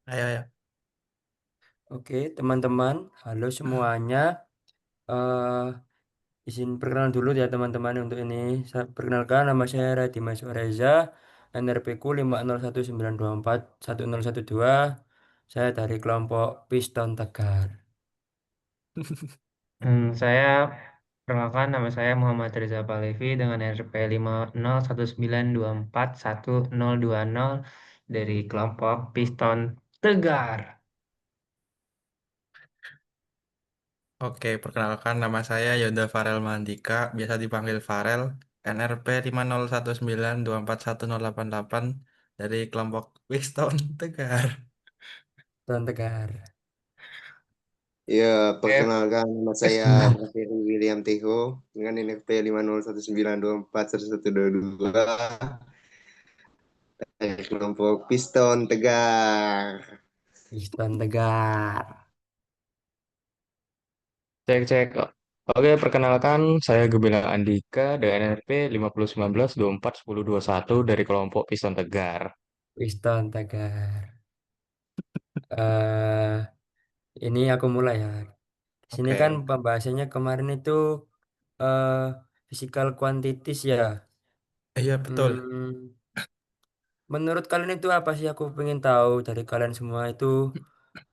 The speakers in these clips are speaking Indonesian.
Ayo, ayo. Oke, teman-teman, halo semuanya. eh izin perkenalan dulu ya teman-teman untuk ini. Saya perkenalkan nama saya Radhi Maswa Reza, NRP ku 50192411012. Saya dari kelompok Piston Tegar. Saya perkenalkan nama saya Muhammad Reza Palevi dengan RP 50192411020 dari kelompok Piston Tegar. Oke, perkenalkan nama saya Yoda Farel Mandika, biasa dipanggil Farel, NRP 50192411088 dari kelompok Wiston Tegar. Piston Tegar. Ya, Oke, perkenalkan nama saya Raffi William Teho dengan NFP 50192411122 dari kelompok Piston Tegar. Piston Tegar. cek cek. Oke, perkenalkan saya Gebilang Andika dengan NRP 50192411021 dari kelompok Piston Tegar. Piston Tegar. eh ini aku mulai ya. Di sini kan Oke. pembahasannya kemarin itu eh physical quantities ya. Iya, betul. Hmm, Menurut kalian itu apa sih? Aku pengen tahu dari kalian semua itu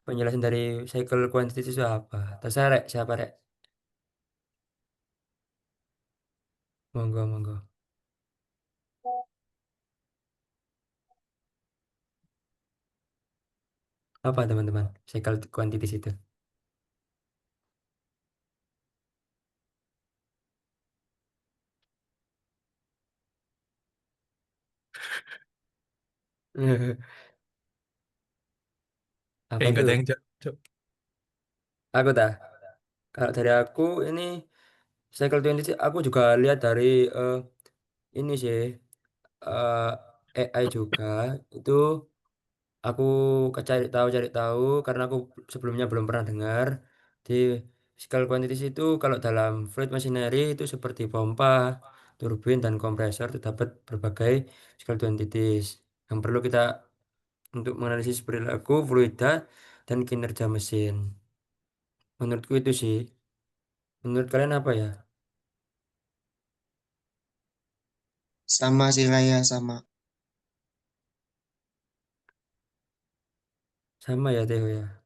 penjelasan dari cycle quantity itu apa? Terserah Rek, siapa Rek? Monggo, monggo. Apa teman-teman? Cycle quantities itu. Apa Nggak tuh? ada yang jawab. Cuk. Aku dah. Kalau dari aku ini cycle quantity aku juga lihat dari ini sih AI juga itu aku cari tahu karena aku sebelumnya belum pernah dengar di physical quantities itu kalau dalam fluid machinery itu seperti pompa, turbin dan kompresor terdapat berbagai physical quantities yang perlu kita untuk menganalisis perilaku fluida dan kinerja mesin. Menurutku itu sih. Menurut kalian apa ya? Sama sih Raya, sama. Sama ya Teo ya.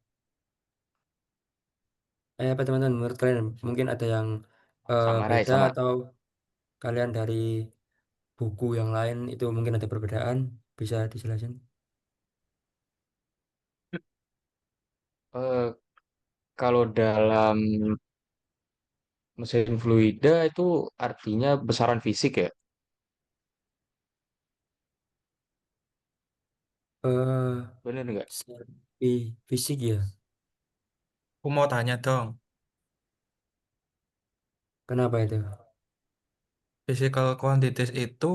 Apa teman-teman? Menurut kalian mungkin ada yang Sama, Rai, beda sama. atau kalian dari buku yang lain itu mungkin ada perbedaan, bisa dijelasin? Eh, Kalau dalam mesin fluida itu artinya besaran fisik ya, eh bener nggak? Fisik ya. Aku mau tanya dong, Kenapa itu? physical quantities itu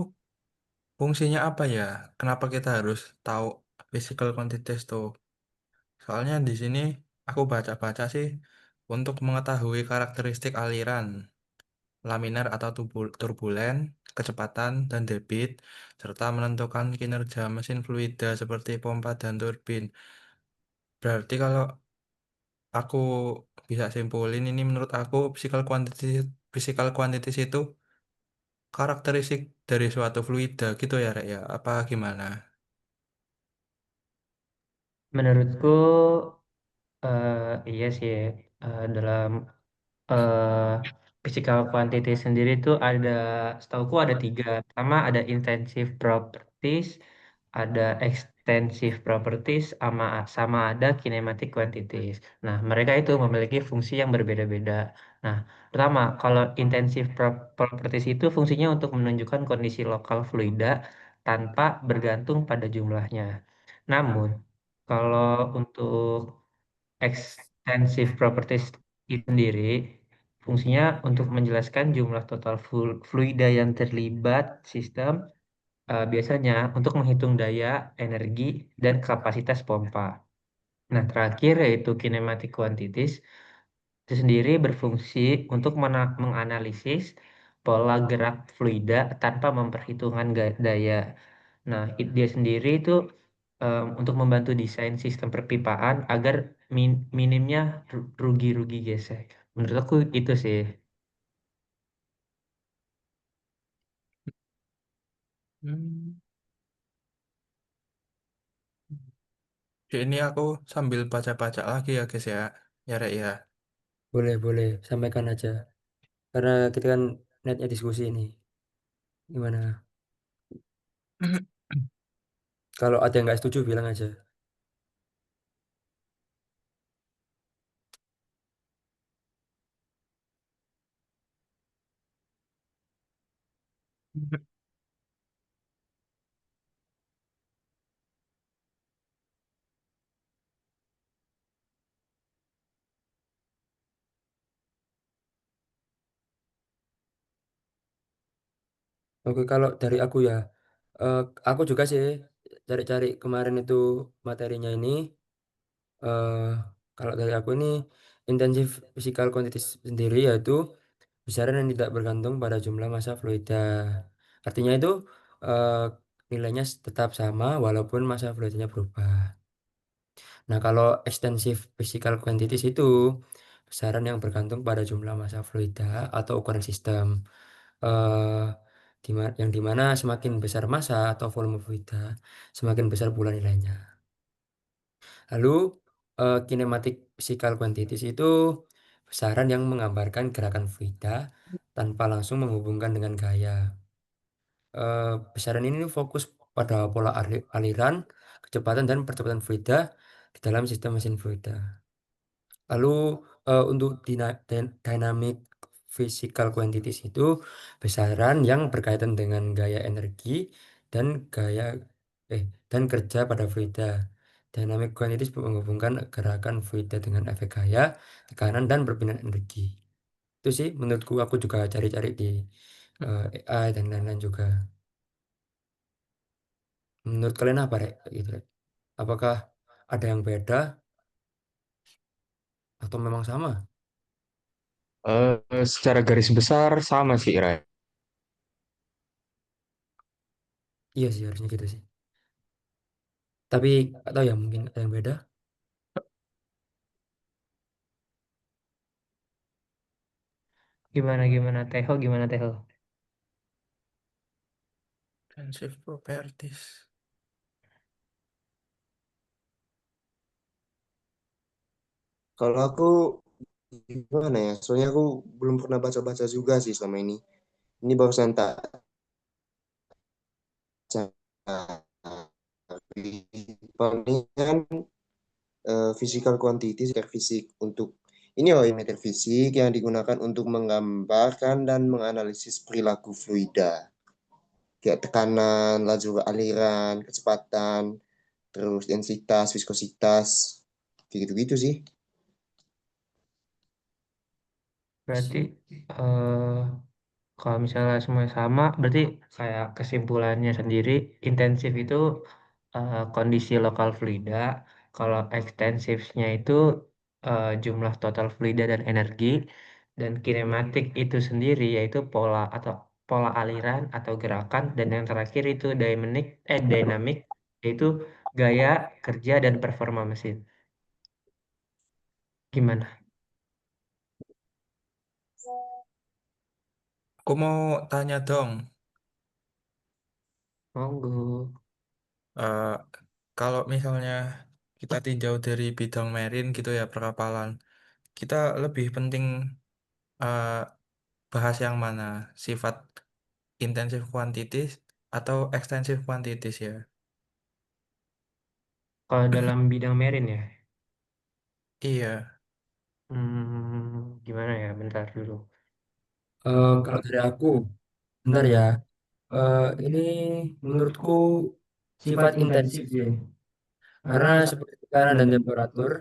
fungsinya apa ya? Kenapa kita harus tahu physical quantities tuh? Soalnya di sini aku baca-baca sih untuk mengetahui karakteristik aliran, laminar atau turbulen, kecepatan dan debit, serta menentukan kinerja mesin fluida seperti pompa dan turbin. Berarti kalau aku bisa simpulin ini menurut aku physical quantities itu karakteristik dari suatu fluida gitu ya, Rek, ya. Apa gimana? Menurutku iya sih ya. Dalam eh physical quantity sendiri itu ada, setauku ada tiga. Pertama ada intensive properties, ada extensive properties, sama sama ada kinematic quantities. Nah, mereka itu memiliki fungsi yang berbeda-beda. Nah, pertama, kalau intensive properties itu fungsinya untuk menunjukkan kondisi lokal fluida tanpa bergantung pada jumlahnya. Namun, kalau untuk extensive properties itu sendiri fungsinya untuk menjelaskan jumlah total fluida yang terlibat sistem, biasanya untuk menghitung daya, energi, dan kapasitas pompa. Nah, terakhir yaitu kinematic quantities itu sendiri berfungsi untuk menganalisis pola gerak fluida tanpa memperhitungkan daya. Nah, dia sendiri itu untuk membantu desain sistem perpipaan agar minimnya rugi-rugi gesek. Menurut aku itu sih. Hmm. Ini aku sambil baca-baca lagi ya guys ya. Ya Rek ya. Boleh, boleh, sampaikan aja. Karena kita kan netnya diskusi ini. Gimana? Kalau ada yang nggak setuju, bilang aja. Oke, kalau dari aku ya, eh, aku juga sih cari-cari kemarin itu materinya ini. eh Kalau dari aku ini, intensif physical quantities sendiri yaitu besaran yang tidak bergantung pada jumlah massa fluida. Artinya itu eh, nilainya tetap sama walaupun massa fluidnya berubah. Nah, kalau extensive physical quantities itu besaran yang bergantung pada jumlah massa fluida atau ukuran sistem. eh yang dimana semakin besar massa atau volume fluida, semakin besar pula nilainya. Lalu kinematic physical quantities itu besaran yang menggambarkan gerakan fluida tanpa langsung menghubungkan dengan gaya. Besaran ini fokus pada pola aliran, kecepatan dan percepatan fluida di dalam sistem mesin fluida. Lalu untuk dynamic physical quantities itu besaran yang berkaitan dengan gaya energi dan gaya dan kerja pada fluida. Dynamic quantities menghubungkan gerakan fluida dengan efek gaya, tekanan dan perpindahan energi. Itu sih menurutku, aku juga cari-cari di AI dan lain-lain juga. Menurut kalian apa, Rek? Gitu, Rek. Apakah ada yang beda atau memang sama? Secara garis besar sama sih, Ray. Iya sih, harusnya gitu sih. Tapi atau ya mungkin ada yang beda. Gimana gimana Teho gimana Teho? Defensive properties. Kalau aku gimana ya? Soalnya aku belum pernah baca-baca juga sih selama ini. Ini barusan tak baca. Paling kan physical quantity, secara fisik untuk ini oh meter fisik yang digunakan untuk menggambarkan dan menganalisis perilaku fluida, kayak tekanan, laju aliran, kecepatan, terus densitas, viskositas, kayak gitu-gitu sih. Berarti kalau misalnya semuanya sama, berarti kayak kesimpulannya sendiri, intensif itu kondisi lokal fluida, kalau ekstensifnya itu jumlah total fluida dan energi, dan kinematik itu sendiri yaitu pola atau pola aliran atau gerakan, dan yang terakhir itu dynamic yaitu gaya kerja dan performa mesin. Gimana? Aku mau tanya dong. Monggo. eh, Kalau misalnya kita tinjau dari bidang marine gitu ya perkapalan, kita lebih penting eh, bahas yang mana? Sifat intensive quantities atau extensive quantities ya? Kalau dalam bidang merin ya, Iya. gimana ya? Bentar dulu. Kalau dari aku, bentar ya. Ini menurutku sifat intensif sih. Karena seperti tekanan dan temperatur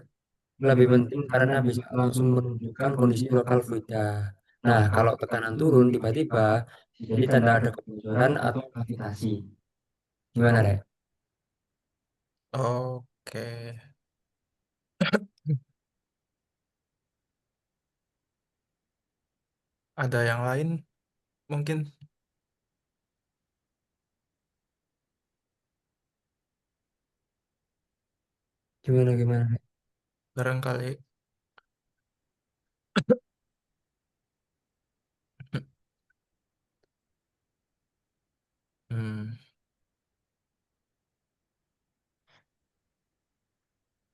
lebih penting karena bisa langsung menunjukkan kondisi lokal fluida. Nah, kalau tekanan turun tiba-tiba, jadi tanda ada kebocoran atau gravitasi. Gimana, Rek? Oke. Ada yang lain mungkin? Gimana gimana? Barangkali. Hmm.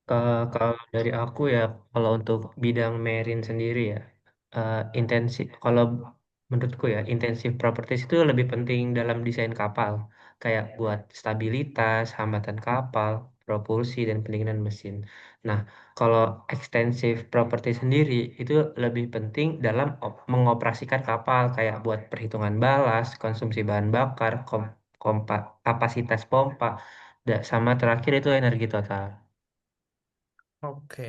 Kalau dari aku ya, kalau untuk bidang marine sendiri ya, intensif. Kalau menurutku ya, intensif properties itu lebih penting dalam desain kapal, kayak buat stabilitas, hambatan kapal, propulsi dan pendinginan mesin. Nah, kalau extensive property sendiri itu lebih penting dalam mengoperasikan kapal, kayak buat perhitungan balas, konsumsi bahan bakar, kapasitas pompa, sama terakhir itu energi total. Oke.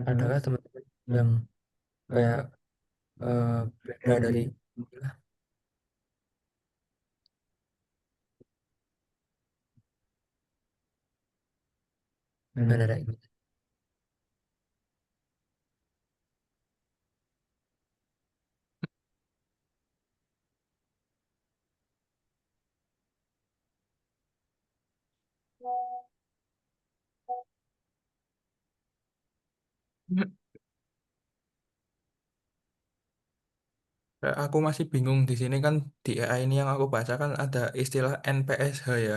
Adakah teman-teman yang kayak eh, beda dari inilah, beda dari ini? Aku masih bingung di sini kan di AI ini yang aku baca kan ada istilah NPSH ya.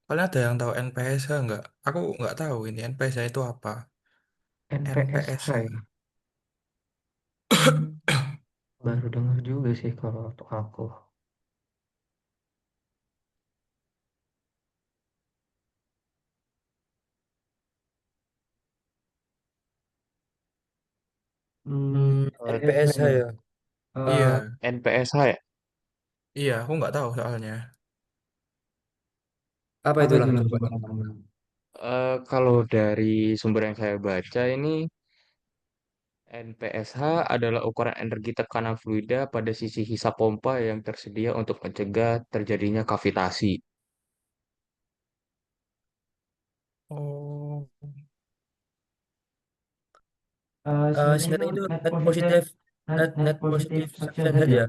Kalian ada yang tahu NPSH nggak? Aku nggak tahu ini NPSH itu apa. NPSH NPSH. ya. Hmm, baru dengar juga sih kalau untuk aku. NPSH ya. Eh, Iya, NPSH ya? iya, aku nggak tahu soalnya. apa Apa itu itulah yang coba? coba kamu? Kalau dari sumber yang saya baca ini, NPSH adalah ukuran energi tekanan fluida pada sisi hisap pompa yang tersedia untuk mencegah terjadinya kavitasi. Oh, Senjata itu net positif suction head ya.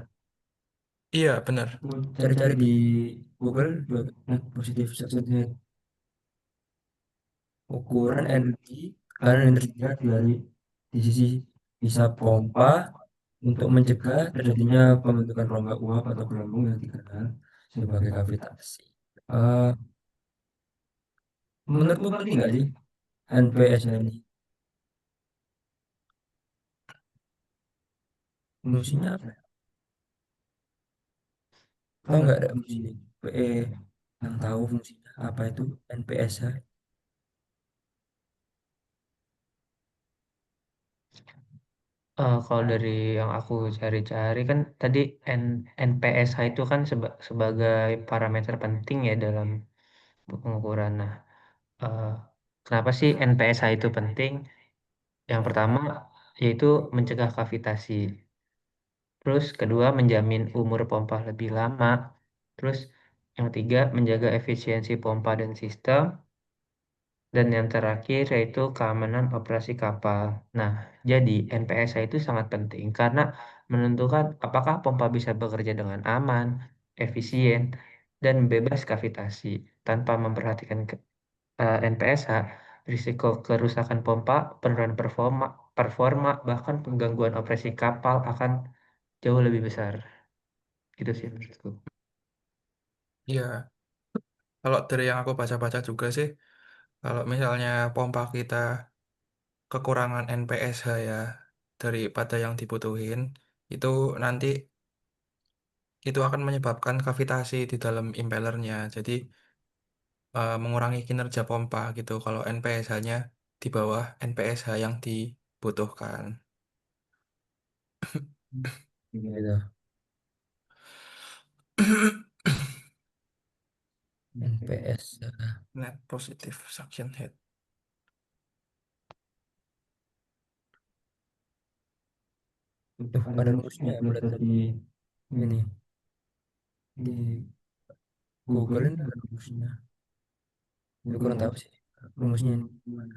iya benar. Aku cari-cari di Google juga net positif suction head. Ukuran energi tekanan yang tersedia di sisi bisa pompa untuk mencegah terjadinya pembentukan rongga uap atau gelembung yang dikenal sebagai kavitasi. Eh, Menurutmu penting nggak sih NPS ini? Fungsinya apa? Tahu nggak ada fungsi PE yang tahu fungsinya apa itu NPSH? Kalau dari yang aku cari-cari kan tadi NPSH itu kan sebagai parameter penting ya dalam pengukuran. Nah, eh, kenapa sih NPSH itu penting? Yang pertama yaitu mencegah kavitasi. Terus kedua menjamin umur pompa lebih lama. Terus yang ketiga menjaga efisiensi pompa dan sistem. Dan yang terakhir yaitu keamanan operasi kapal. Nah, jadi NPSA itu sangat penting karena menentukan apakah pompa bisa bekerja dengan aman, efisien, dan bebas kavitasi. Tanpa memperhatikan NPSA, risiko kerusakan pompa, penurunan performa, bahkan penggangguan operasi kapal akan jauh lebih besar. Gitu sih menurutku. Iya, kalau dari yang aku baca-baca juga sih, kalau misalnya pompa kita kekurangan NPSH ya daripada yang dibutuhin, itu nanti itu akan menyebabkan kavitasi di dalam impellernya. Jadi mengurangi kinerja pompa gitu kalau NPSH-nya di bawah NPSH yang dibutuhkan. Gitu. NPS Net positive suction head. itu ada rumusnya aku lihat tadi ini di Google ini ada rumusnya. Tapi kurang tahu sih. rumusnya ini gimana?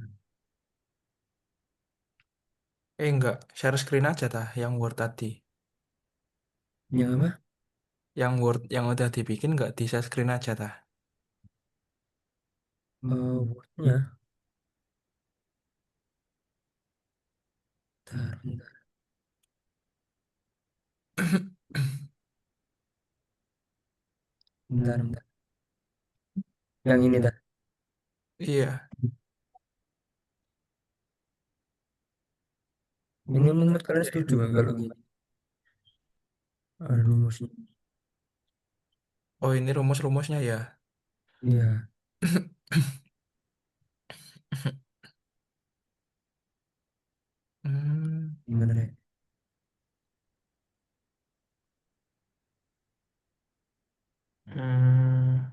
Enggak, share screen aja tah yang Word tadi. Yang apa? Yang Word yang udah dibikin nggak di share screen aja tah. Wordnya. Bentar, bentar, bentar, bentar. Yang ini dah. Iya, Ini menurut kalian setuju nggak kalau gini? Ada rumusnya. oh ini rumus-rumusnya ya. Iya, Hmm, gimana deh? Hmm,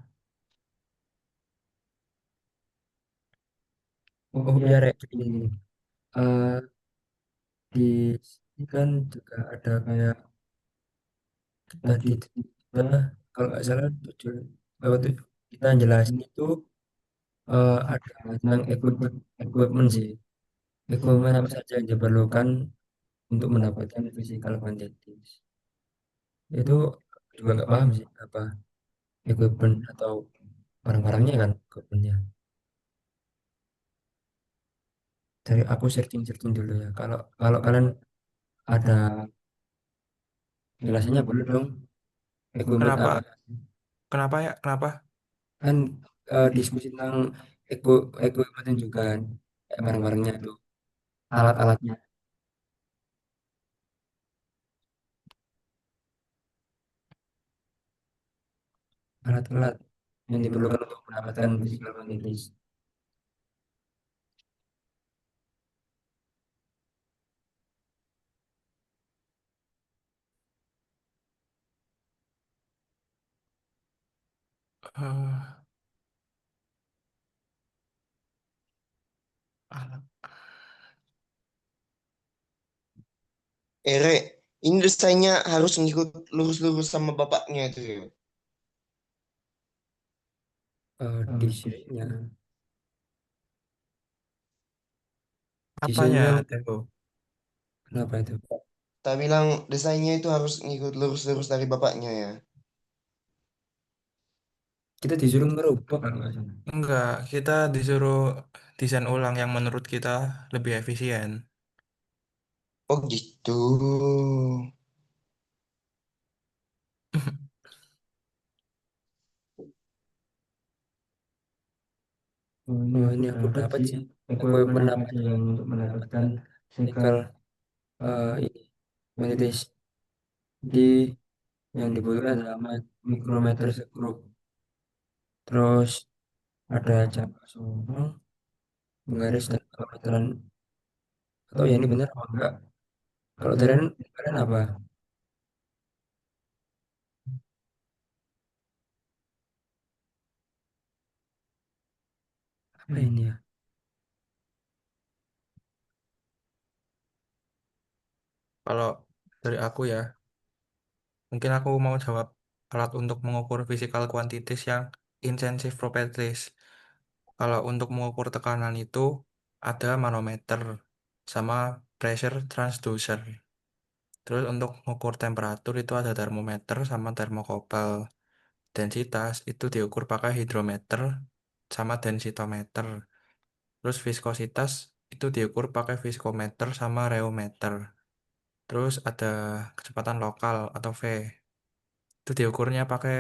Oh biar kayak gini nih. Eh di sini kan juga ada kayak tadi itu kita kalau nggak salah tujuh tuh kita jelasin itu ada tentang equipment sih. Equipment apa saja yang diperlukan untuk mendapatkan physical quantities. Itu juga nggak paham sih apa equipment atau barang-barangnya kan equipmentnya. Dari aku searching-searching dulu ya. Kalau kalau kalian ada jelasannya boleh dong. Equipment kenapa? apa? Kenapa ya? Kenapa? Kan diskusi tentang equipment juga kan. Kayak barang-barangnya itu, alat-alatnya, alat-alat yang diperlukan untuk mendapatkan physical quantities. Eh, alat. Ere, ini desainnya harus ngikut lurus-lurus sama bapaknya itu ya. Desainnya, Apanya desainnya itu? kenapa itu? Tak bilang desainnya itu harus ngikut lurus-lurus dari bapaknya ya. Kita disuruh merubah kalau nggak salah. Enggak, kita disuruh desain ulang yang menurut kita lebih efisien. Oh gitu. Oh ini aku dapat sih equipment apa aja yang untuk mendapatkan physical ini quantities di yang dibutuhkan adalah mikrometer sekrup. Terus ada jangka sorong, penggaris dan pengamatan. Atau ya ini benar apa enggak? Kalau dari kalian apa? Apa ini ya? Kalau dari aku ya, mungkin aku mau jawab alat untuk mengukur physical quantities yang intensif properties. Kalau untuk mengukur tekanan itu ada manometer sama pressure transducer. Terus untuk mengukur temperatur itu ada termometer sama termokopel. Densitas itu diukur pakai hidrometer sama densitometer. Terus viskositas itu diukur pakai viskometer sama reometer. Terus ada kecepatan lokal atau V. Itu diukurnya pakai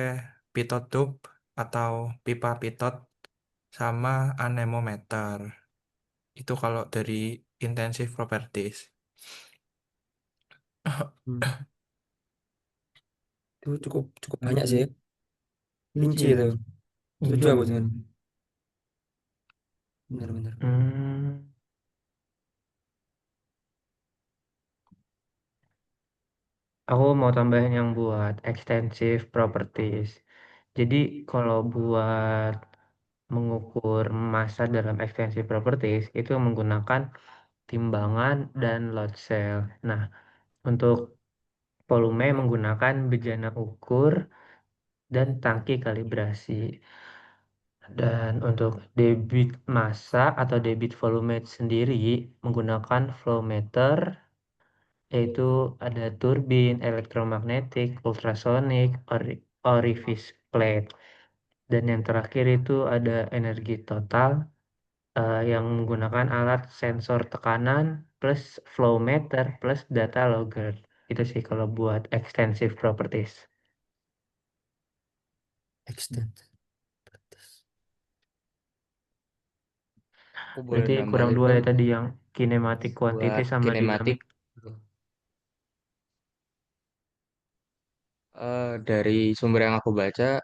pitot tube atau pipa pitot sama anemometer. Itu kalau dari intensive properties. Hmm, itu cukup cukup banyak sih. Rinci itu. Setuju aku dengan benar-benar. hmm, aku mau tambahin yang buat extensive properties. Jadi kalau buat mengukur massa dalam extensive properties itu menggunakan timbangan dan load cell. Nah, untuk volume menggunakan bejana ukur dan tangki kalibrasi. Dan untuk debit massa atau debit volume sendiri menggunakan flow meter, yaitu ada turbin, elektromagnetik, ultrasonik, orifice plate. Dan yang terakhir itu ada energi total yang menggunakan alat sensor tekanan plus flow meter plus data logger. Itu sih kalau buat extensive properties. Extend. Aku boleh Berarti kurang nambahin dua dong ya tadi yang kinematic quantity buat sama kinematik. dinamik. Dari sumber yang aku baca,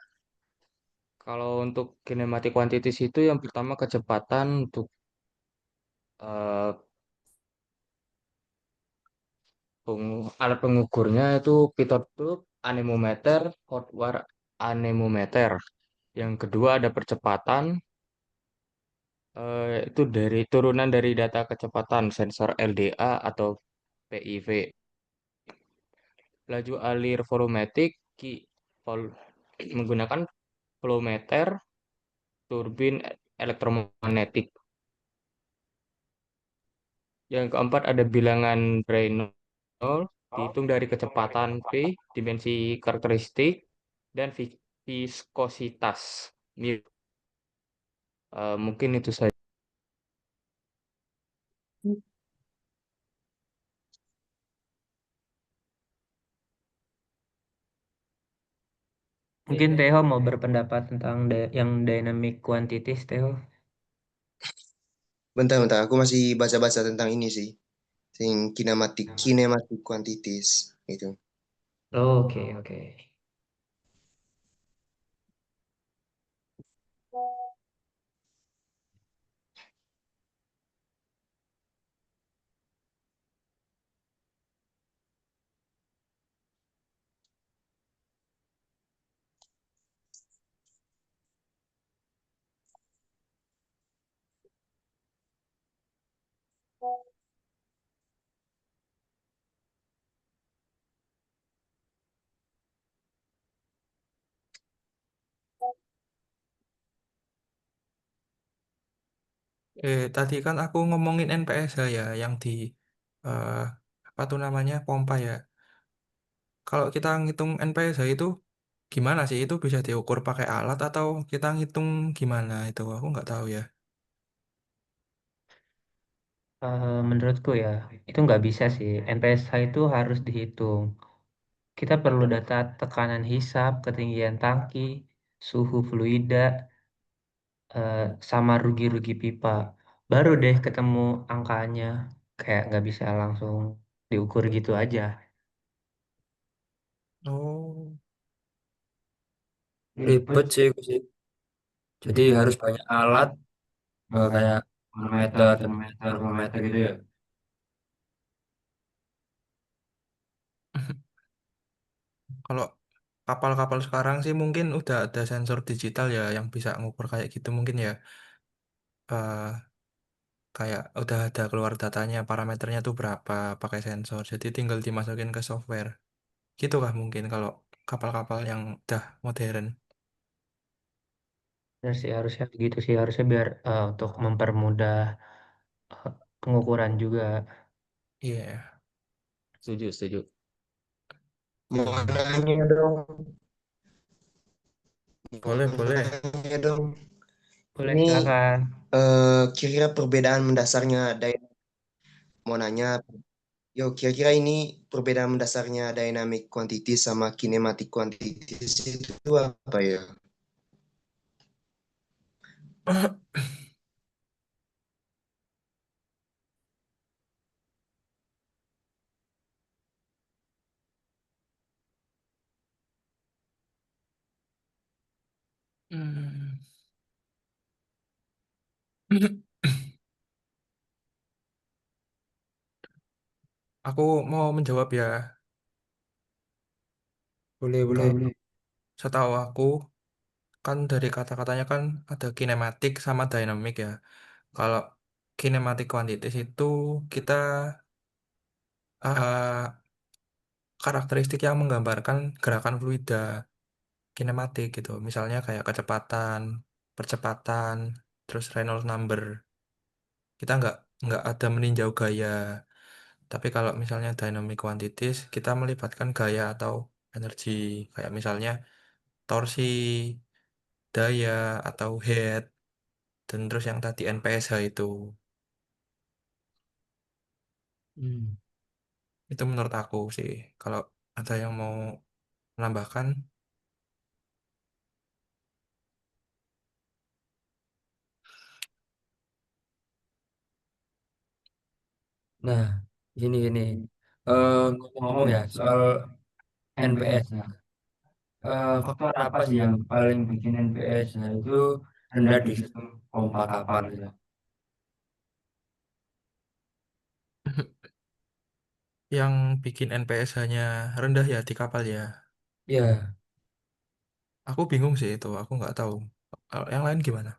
kalau untuk kinematic quantities itu yang pertama kecepatan untuk eh, alat pengukurnya itu pitot tube, anemometer, hotwire anemometer. Yang kedua ada percepatan, itu dari turunan dari data kecepatan sensor LDA atau PIV. Laju alir volumetik vol- menggunakan volumeter, turbin elektromagnetik. Yang keempat ada bilangan Reynolds dihitung dari kecepatan V, dimensi karakteristik, dan viskositas. Mungkin itu saja. Mungkin Theo mau berpendapat tentang yang dynamic quantities, Theo. Bentar, aku masih baca-baca tentang ini sih. Sing kinematic quantities itu. Oke, oke. Tadi kan aku ngomongin NPSH ya, yang di eh, apa tuh namanya pompa ya. Kalau kita ngitung NPSH itu gimana sih? Itu bisa diukur pakai alat atau kita ngitung gimana itu? Aku nggak tahu ya. Menurutku ya, itu nggak bisa sih. NPSH itu harus dihitung. Kita perlu data tekanan hisap, ketinggian tangki, suhu fluida, eh, sama rugi-rugi pipa. Baru deh ketemu angkanya. Kayak nggak bisa langsung diukur gitu aja. Oh, Ribet sih, itu sih. Jadi harus banyak alat kayak manometer, termometer, volumeter gitu ya. kalau kapal-kapal sekarang sih mungkin udah ada sensor digital ya yang bisa ngukur kayak gitu mungkin ya. Eh, Kayak udah ada keluar datanya, parameternya tuh berapa pakai sensor. Jadi tinggal dimasukin ke software. Gitu kah mungkin kalau kapal-kapal yang udah modern. Benar sih harusnya begitu sih. Harusnya biar untuk mempermudah eh, pengukuran juga. Iya, Setuju, setuju. Mau nanya dong, mau boleh, boleh. nanya dong. Boleh Ini silakan. kira-kira perbedaan mendasarnya mau nanya, yo kira-kira ini perbedaan mendasarnya dynamic quantities sama kinematic quantities itu apa ya? Hmm. Aku mau menjawab ya. Boleh, boleh. Kalau setahu aku kan dari kata-katanya kan ada kinematik sama dynamic ya. Kalau kinematic quantities itu kita eh, karakteristik yang menggambarkan gerakan fluida kinematik gitu. Misalnya kayak kecepatan. percepatan, terus Reynolds number. Kita nggak ada meninjau gaya. Tapi kalau misalnya dynamic quantities, kita melibatkan gaya atau energi. Kayak misalnya torsi, daya, atau head. Dan terus yang tadi NPSH itu. Hmm. Itu menurut aku sih. Kalau ada yang mau menambahkan, Nah, gini. Ngomong ya soal NPS. Faktor apa sih yang paling bikin NPS itu rendah di sistem pompa kapal ya? yang bikin NPS hanya rendah ya di kapal ya. Ya, Aku bingung sih itu, aku nggak tahu. Kalau yang lain gimana?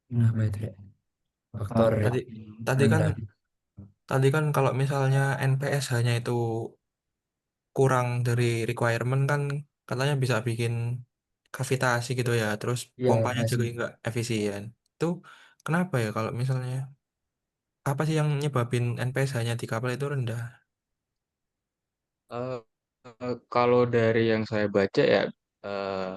kenapa itu ya? Faktor Tadi yang tadi kan rendah. tadi kan kalau misalnya NPS hanya itu kurang dari requirement kan katanya bisa bikin kavitasi gitu ya, terus Ya, pompanya juga masih. nggak efisien. Itu kenapa ya kalau misalnya apa sih yang nyebabin NPS hanya di kapal itu rendah? Eh, kalau dari yang saya baca ya eh,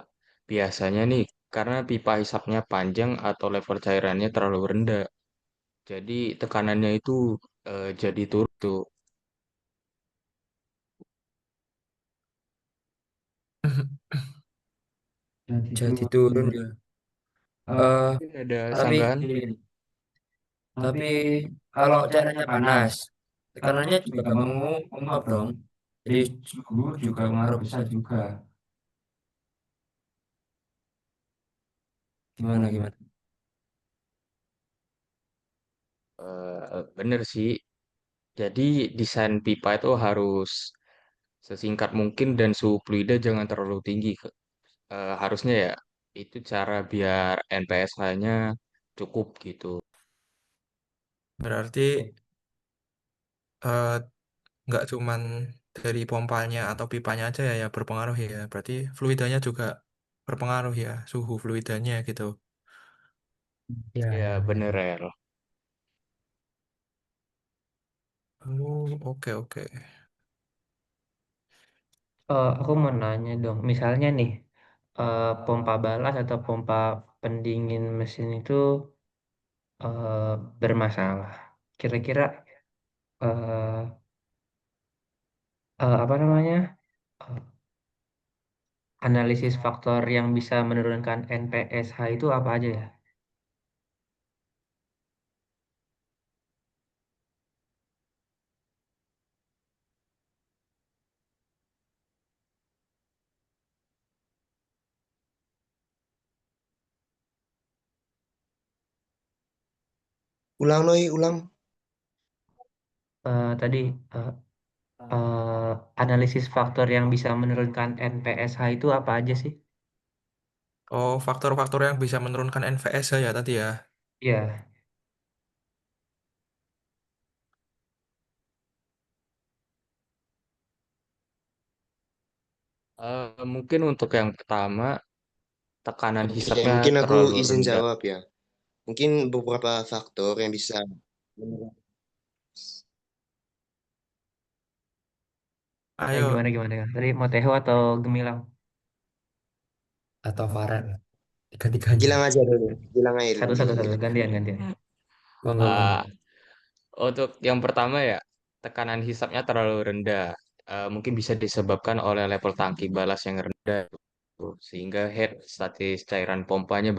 biasanya nih karena pipa hisapnya panjang atau level cairannya terlalu rendah. Jadi tekanannya itu jadi turun tuh. Jadi turun ya. Eh, Mungkin ada tapi sanggahan. tapi kalau cairannya panas, tekanannya juga gampang menguap dong. Jadi suhu juga pengaruh besar juga. Gimana? Bener sih. Jadi desain pipa itu harus sesingkat mungkin dan suhu fluida jangan terlalu tinggi. Harusnya ya itu cara biar NPSH-nya cukup gitu. Berarti eh, nggak cuman dari pompanya atau pipanya aja ya berpengaruh ya. Berarti fluidanya juga berpengaruh ya, suhu fluidanya gitu. Ya bener ya. Oh, oke oke. Aku mau nanya dong, misalnya nih, pompa balas atau pompa pendingin mesin itu eh, bermasalah. Kira-kira eh, apa namanya? eh, Analisis faktor yang bisa menurunkan NPSH itu apa aja ya? Ulang Noi, ulang. Tadi eh, analisis faktor yang bisa menurunkan NPSH itu apa aja sih? Oh, faktor-faktor yang bisa menurunkan NVS ya tadi ya. Iya. Mungkin untuk yang pertama tekanan Oke, hisapnya mungkin aku terlalu izin rendah. jawab ya. Mungkin beberapa faktor yang bisa. Ayo, Gimana? Tadi Moteho atau Gemilang? Atau Farel, tiga-tiganya. Gilang aja dulu. Gilang aja dulu, Satu, Gilang. gantian. Monggo. Ah, untuk yang pertama ya tekanan hisapnya terlalu rendah. Mungkin bisa disebabkan oleh level tangki balas yang rendah sehingga head statis cairan pompanya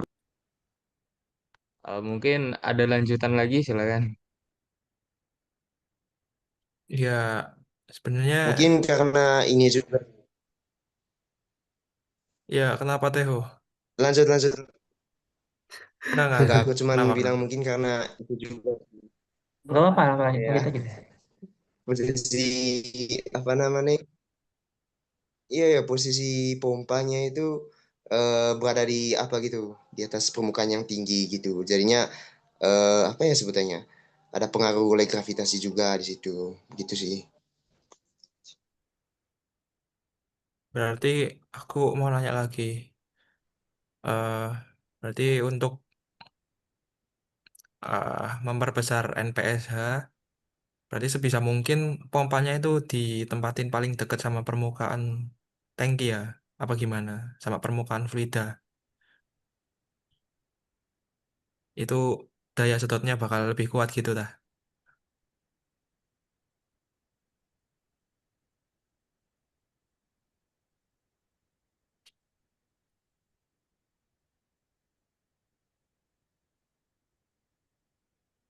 mungkin ada lanjutan lagi silakan. ya sebenarnya Mungkin karena ini juga. ya kenapa Teho? Lanjut. Enggak. Enggak, aku cuman Kenapa, bilang kenapa? mungkin karena itu juga. Gak apa-apa, lanjut Ya, aja deh. posisi apa namanya? Iya, posisi pompanya itu berada di apa gitu, di atas permukaan yang tinggi gitu. Jadinya apa ya sebutannya? ada pengaruh oleh gravitasi juga di situ. Gitu sih. Berarti aku mau nanya lagi. eh Berarti untuk memperbesar NPSH, berarti sebisa mungkin pompanya itu ditempatin paling dekat sama permukaan tangki ya? Apa gimana? Sama permukaan fluida. Itu daya sedotnya bakal lebih kuat gitu dah.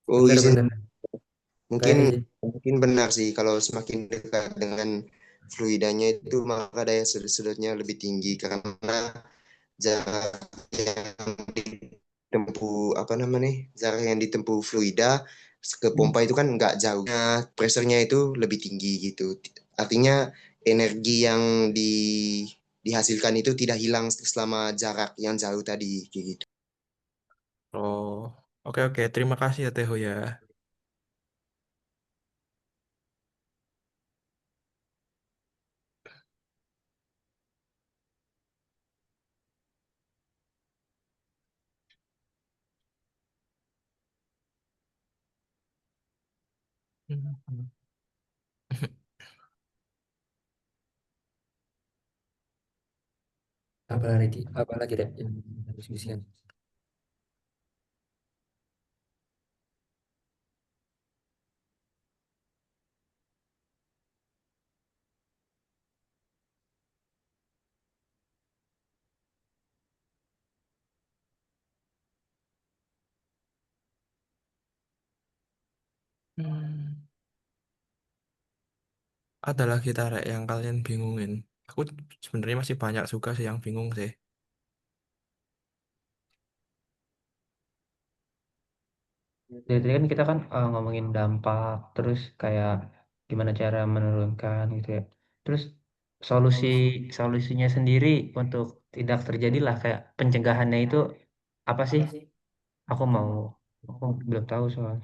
Oh, izin Bener-bener. mungkin Kayak ini. mungkin benar sih kalau semakin dekat dengan fluidanya itu maka daya sedotnya lebih tinggi karena jarak yang ditempuh apa namanya jarak yang ditempuh fluida ke pompa itu kan nggak jauh. Nah, pressure-nya itu lebih tinggi gitu. Artinya energi yang dihasilkan itu tidak hilang selama jarak yang jauh tadi kayak gitu. Oh, oke oke. Terima kasih ya Teho ya. Hmm. Apalagi deh yang diskusikan. Hmm. Ada lagi tarik yang kalian bingungin. Aku sebenarnya masih banyak juga sih yang bingung sih. Dari tadi kan kita kan ngomongin dampak, terus kayak gimana cara menurunkan gitu ya. Terus solusi solusinya sendiri untuk tidak terjadilah kayak pencegahannya itu apa sih? Aku mau, aku belum tahu soal.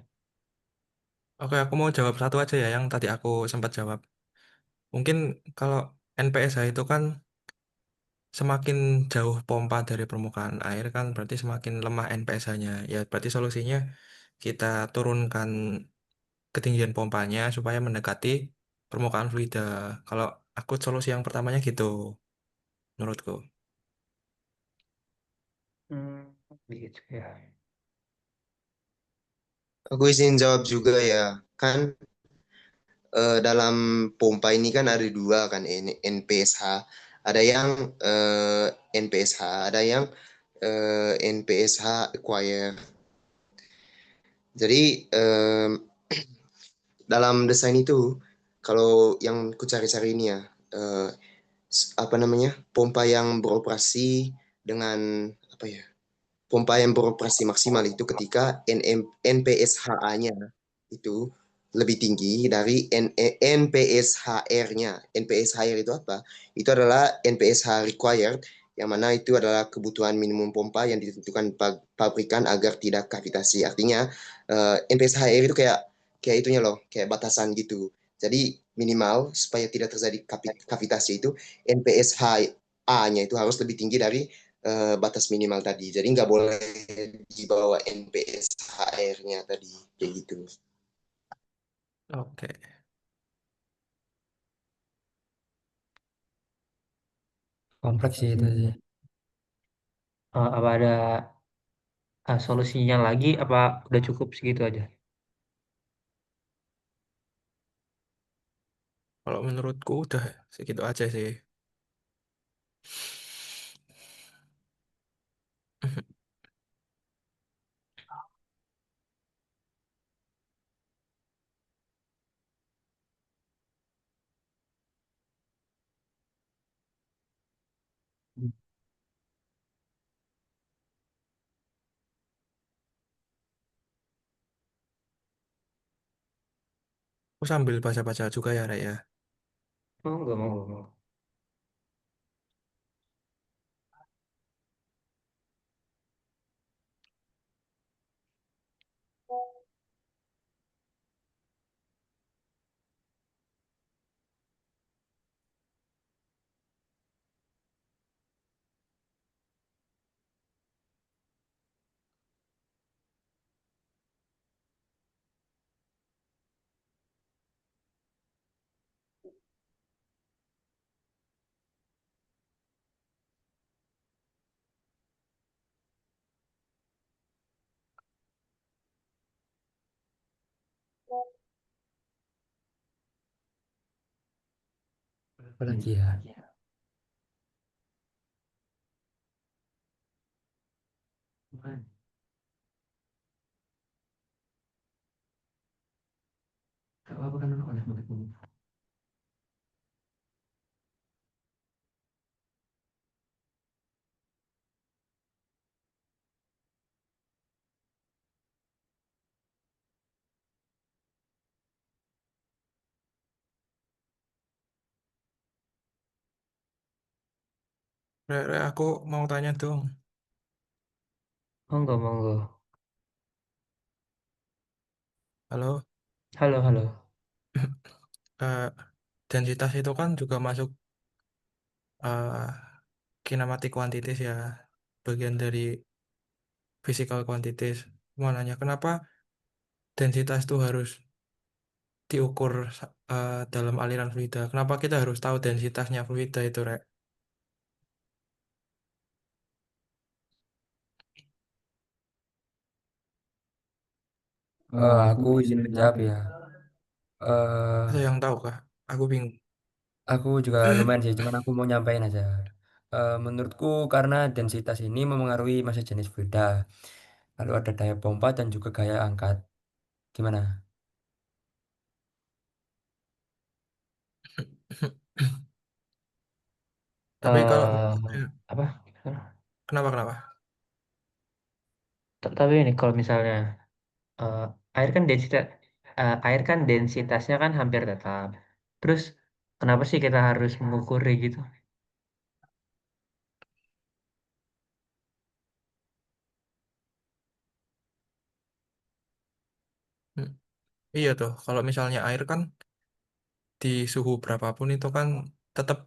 Oke, aku mau jawab satu aja ya yang tadi aku sempat jawab. Mungkin kalau NPSH itu kan semakin jauh pompa dari permukaan air kan berarti semakin lemah NPSH-nya. Ya berarti solusinya kita turunkan ketinggian pompanya supaya mendekati permukaan fluida. Kalau aku solusi yang pertamanya gitu menurutku. Hmm, gitu ya. Aku izin jawab juga ya. Kan dalam pompa ini kan ada dua kan NPSH. Ada yang NPSH, ada yang NPSH acquire. Jadi dalam desain itu kalau yang ku cari-cari ini ya eh, apa namanya pompa yang beroperasi dengan apa ya pompa yang beroperasi maksimal itu ketika NPSHA-nya itu lebih tinggi dari NPSHR-nya. NPSHR itu apa? Itu adalah NPSH required, yang mana itu adalah kebutuhan minimum pompa yang ditentukan pabrikan agar tidak kavitasi. Artinya NPSHR itu kayak kayak itunya loh, kayak batasan gitu. Jadi minimal supaya tidak terjadi kavitasi itu NPSH-A-nya itu harus lebih tinggi dari batas minimal tadi. Jadi nggak boleh di bawah NPSHR-nya tadi kayak gitu. Oke. Kompleks sih itu sih. Apa ada solusinya lagi? Apa udah cukup segitu aja? Kalau menurutku udah segitu aja sih. Aku sambil baca-baca juga ya, Rek ya. Oh, nggak mau, nggak mau. Apalagi ya? Aku mau tanya dong. Monggo, monggo. Halo, Halo, halo. eh, densitas itu kan juga masuk eh, kinematik kuantitis ya, bagian dari physical quantities. Mau nanya, kenapa densitas itu harus diukur dalam aliran fluida? Kenapa kita harus tahu densitasnya fluida itu, Rek? Aku izin menjawab ya. Ada Eh, yang tahu kah? Aku bingung. aku juga lumayan sih, cuman aku mau nyampein aja. Menurutku karena densitas ini memengaruhi massa jenis fluida. Lalu ada daya pompa dan juga gaya angkat. Gimana? Tapi kalau eh apa? kenapa kenapa? Tapi ini kalau misalnya eh, air kan densitasnya kan hampir tetap. Terus kenapa sih kita harus mengukur gitu? Hmm, iya tuh, kalau misalnya air kan di suhu berapapun itu kan tetap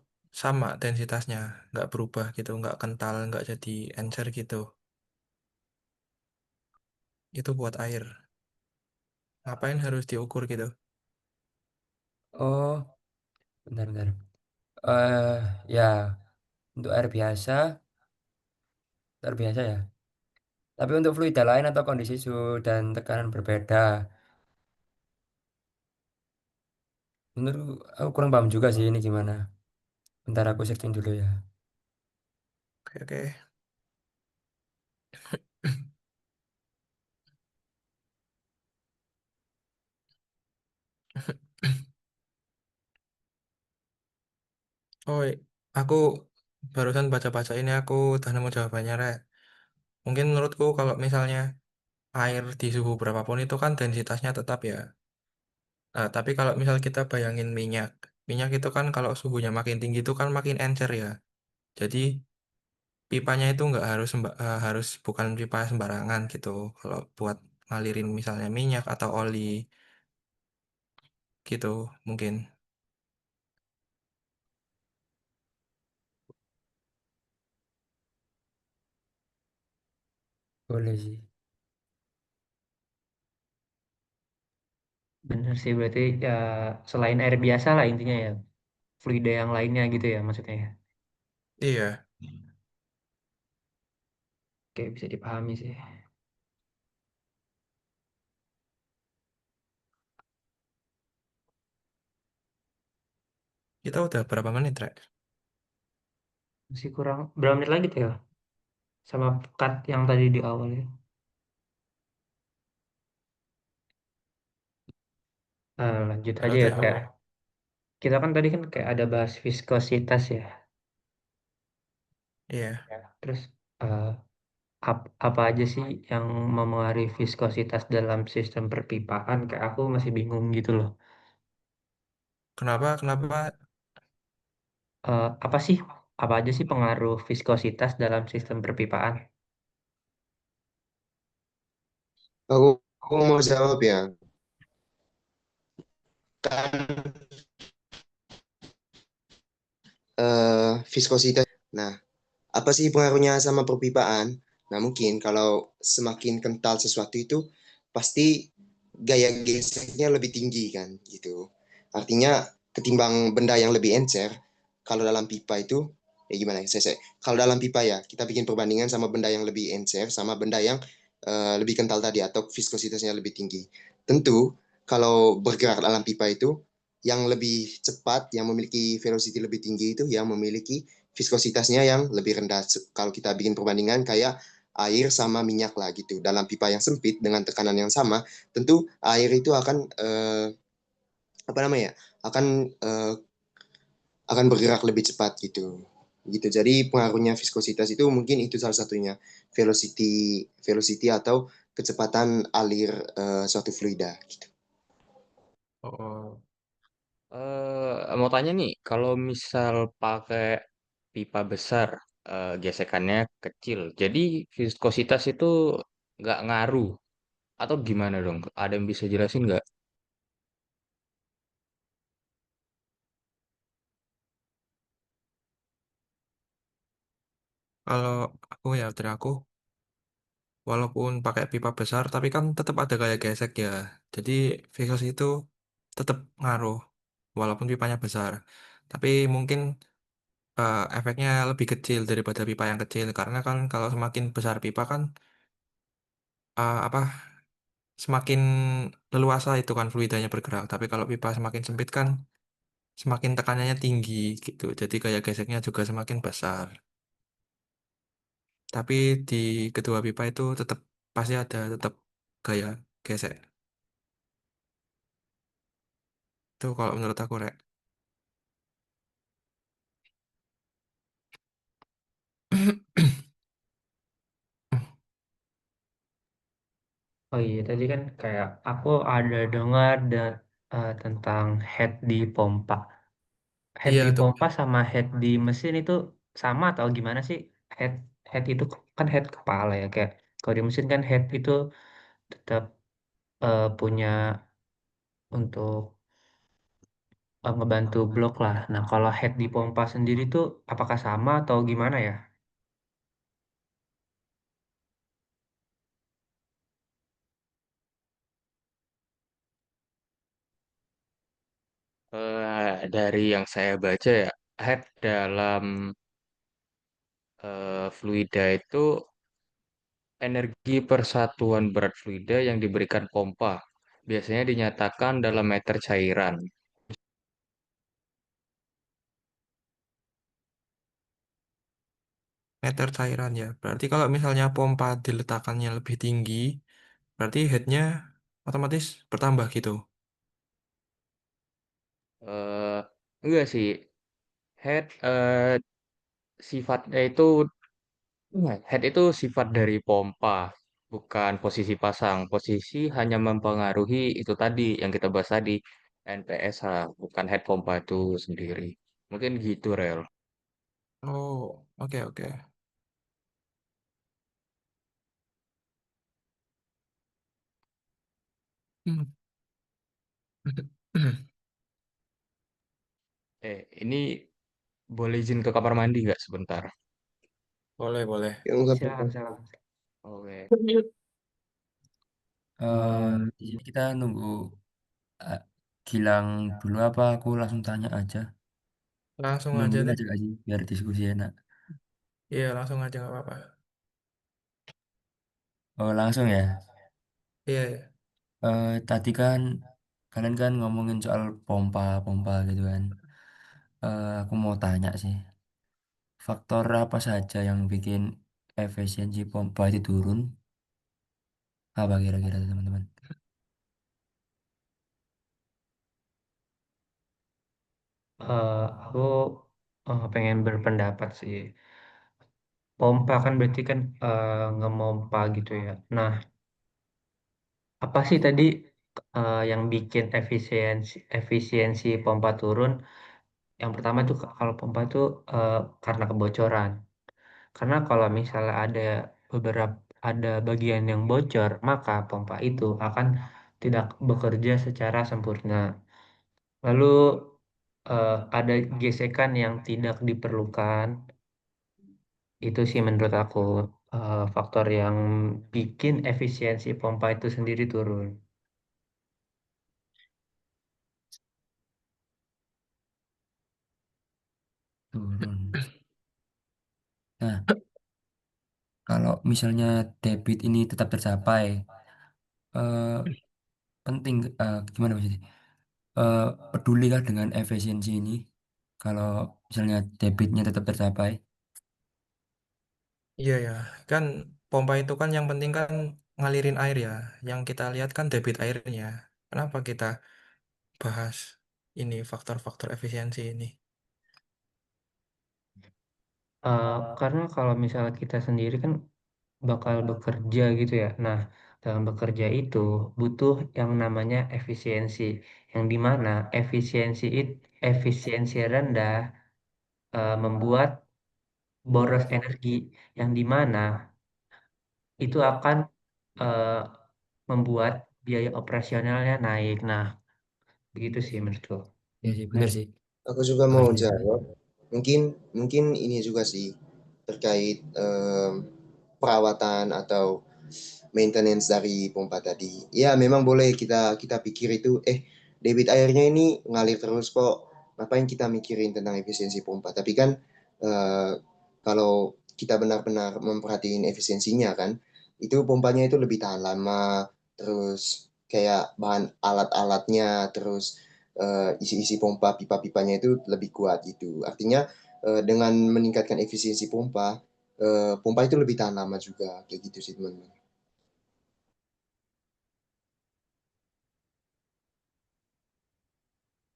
sama densitasnya, nggak berubah gitu, nggak kental, nggak jadi encer gitu. Itu buat air. Ngapain harus diukur gitu? Oh, bentar-bentar. Eh, ya, untuk air biasa ya. Tapi untuk fluida lain atau kondisi suhu dan tekanan berbeda, menurut aku kurang paham juga sih ini gimana. Bentar aku searching dulu ya. Oke, oke. Oh, aku barusan baca-baca ini aku udah nemu jawabannya, Rek. Mungkin menurutku kalau misalnya air di suhu berapapun itu kan densitasnya tetap ya. Nah, tapi kalau misal kita bayangin minyak, minyak itu kan kalau suhunya makin tinggi itu kan makin encer ya. Jadi pipanya itu nggak harus harus bukan pipa sembarangan gitu. Kalau buat ngalirin misalnya minyak atau oli gitu mungkin. Boleh sih. Bener sih berarti ya selain air biasa lah intinya ya. Fluida yang lainnya gitu ya maksudnya ya. Iya, Oke, bisa dipahami sih. kita udah berapa menit, Rek? Masih kurang berapa menit lagi tuh ya? Sama cut yang tadi di awal ya. Lanjut aja Berarti ya kayak kita kan tadi kan kayak ada bahas viskositas ya. iya. Ya. Terus eh, apa aja sih yang memengaruhi viskositas dalam sistem perpipaan? Kayak aku masih bingung gitu loh. Kenapa? Kenapa? Apa sih? Apa aja sih pengaruh viskositas dalam sistem perpipaan? Aku, aku mau jawab ya. Kan viskositas. Nah, apa sih pengaruhnya sama perpipaan? Nah, mungkin kalau semakin kental sesuatu itu pasti gaya geseknya lebih tinggi kan gitu. Artinya ketimbang benda yang lebih encer, kalau dalam pipa itu ya gimana ya? Kalau dalam pipa ya kita bikin perbandingan sama benda yang lebih encer sama benda yang lebih kental tadi atau viskositasnya lebih tinggi. Tentu kalau bergerak dalam pipa itu yang lebih cepat, yang memiliki velocity lebih tinggi itu yang memiliki viskositasnya yang lebih rendah. Kalau kita bikin perbandingan kayak air sama minyak lah gitu. Dalam pipa yang sempit dengan tekanan yang sama, tentu air itu akan apa namanya? akan eh, akan bergerak lebih cepat gitu. Gitu. Jadi pengaruhnya viskositas itu mungkin itu salah satunya velocity velocity atau kecepatan alir suatu fluida gitu. Oh, Mau tanya nih, kalau misal pakai pipa besar, gesekannya kecil, jadi viskositas itu nggak ngaruh atau gimana dong? Ada yang bisa jelasin nggak? kalau aku ya dari aku, walaupun pakai pipa besar, tapi kan tetap ada gaya gesek ya. Jadi Vekos itu tetap ngaruh, walaupun pipanya besar. Tapi mungkin efeknya lebih kecil daripada pipa yang kecil, karena kan kalau semakin besar pipa kan apa semakin leluasa itu kan fluidanya bergerak. Tapi kalau pipa semakin sempit kan semakin tekanannya tinggi gitu. Jadi gaya geseknya juga semakin besar. Tapi di kedua pipa itu tetap pasti ada tetap gaya gesek. Itu kalau menurut aku, Rek. Oh iya, tadi kan kayak aku ada dengar tentang head di pompa. Head Iya di tuh. pompa sama head di mesin itu sama atau gimana sih? Head head itu kan head kepala ya, kayak kalau di mesin kan head itu tetap punya untuk ngebantu blok lah. Nah, kalau head di pompa sendiri tuh apakah sama atau gimana ya? Dari yang saya baca ya, head dalam fluida itu energi persatuan berat fluida yang diberikan pompa. Biasanya dinyatakan dalam meter cairan. Meter cairan ya. Berarti kalau misalnya pompa diletakkannya lebih tinggi, berarti headnya otomatis bertambah gitu. Eh, enggak sih, head sifatnya itu head itu sifat dari pompa, bukan posisi pasang. Posisi hanya mempengaruhi itu tadi yang kita bahas tadi, NPSH, bukan head pompa itu sendiri. Mungkin gitu, Rel. Oh, oke oke. Hmm. Ini boleh izin ke kamar mandi nggak sebentar? Boleh, boleh. Yang nggak apa-apa. Silakan, silakan. Oke. Di sini kita nunggu eh, Gilang dulu apa aku langsung tanya aja. Langsung aja Nungguin deh. aja aja biar diskusi enak. Iya, langsung aja nggak apa-apa. Oh langsung ya. Iya, iya. Tadi kan kalian kan ngomongin soal pompa-pompa gitu kan. Aku mau tanya sih, faktor apa saja yang bikin efisiensi pompa itu turun? Apa kira-kira tuh, teman-teman? Aku pengen berpendapat sih. Pompa kan berarti kan ngemompa gitu ya. Nah, apa sih tadi yang bikin efisiensi pompa turun? Yang pertama itu kalau pompa itu karena kebocoran. Karena kalau misalnya beberapa ada bagian yang bocor, maka pompa itu akan tidak bekerja secara sempurna. Lalu ada gesekan yang tidak diperlukan. Itu sih menurut aku faktor yang bikin efisiensi pompa itu sendiri turun. Turun. Nah, kalau misalnya debit ini tetap tercapai, eh, penting gimana maksudnya? eh, pedulikah dengan efisiensi ini kalau misalnya debitnya tetap tercapai? Iya ya, kan pompa itu kan yang penting kan ngalirin air ya. Yang kita lihat kan debit airnya. Kenapa kita bahas ini faktor-faktor efisiensi ini? Karena kalau misalnya kita sendiri kan bakal bekerja gitu ya. Nah, dalam bekerja itu butuh yang namanya efisiensi, yang dimana efisiensi rendah membuat boros energi, yang dimana itu akan eh, membuat biaya operasionalnya naik. Nah, begitu sih menurutku. Ya sih, benar sih. Aku juga mau Harus di jawab. Mungkin mungkin ini juga sih terkait perawatan atau maintenance dari pompa tadi. Ya, memang boleh kita kita pikir itu debit airnya ini ngalir terus kok. Ngapain kita mikirin tentang efisiensi pompa? Tapi kan eh, kalau kita benar-benar memperhatiin efisiensinya kan, itu pompanya itu lebih tahan lama, terus kayak bahan alat-alatnya, terus isi-isi pompa pipa-pipanya itu lebih kuat gitu. Artinya dengan meningkatkan efisiensi pompa, pompa itu lebih tahan lama juga kayak gitu sih teman-teman.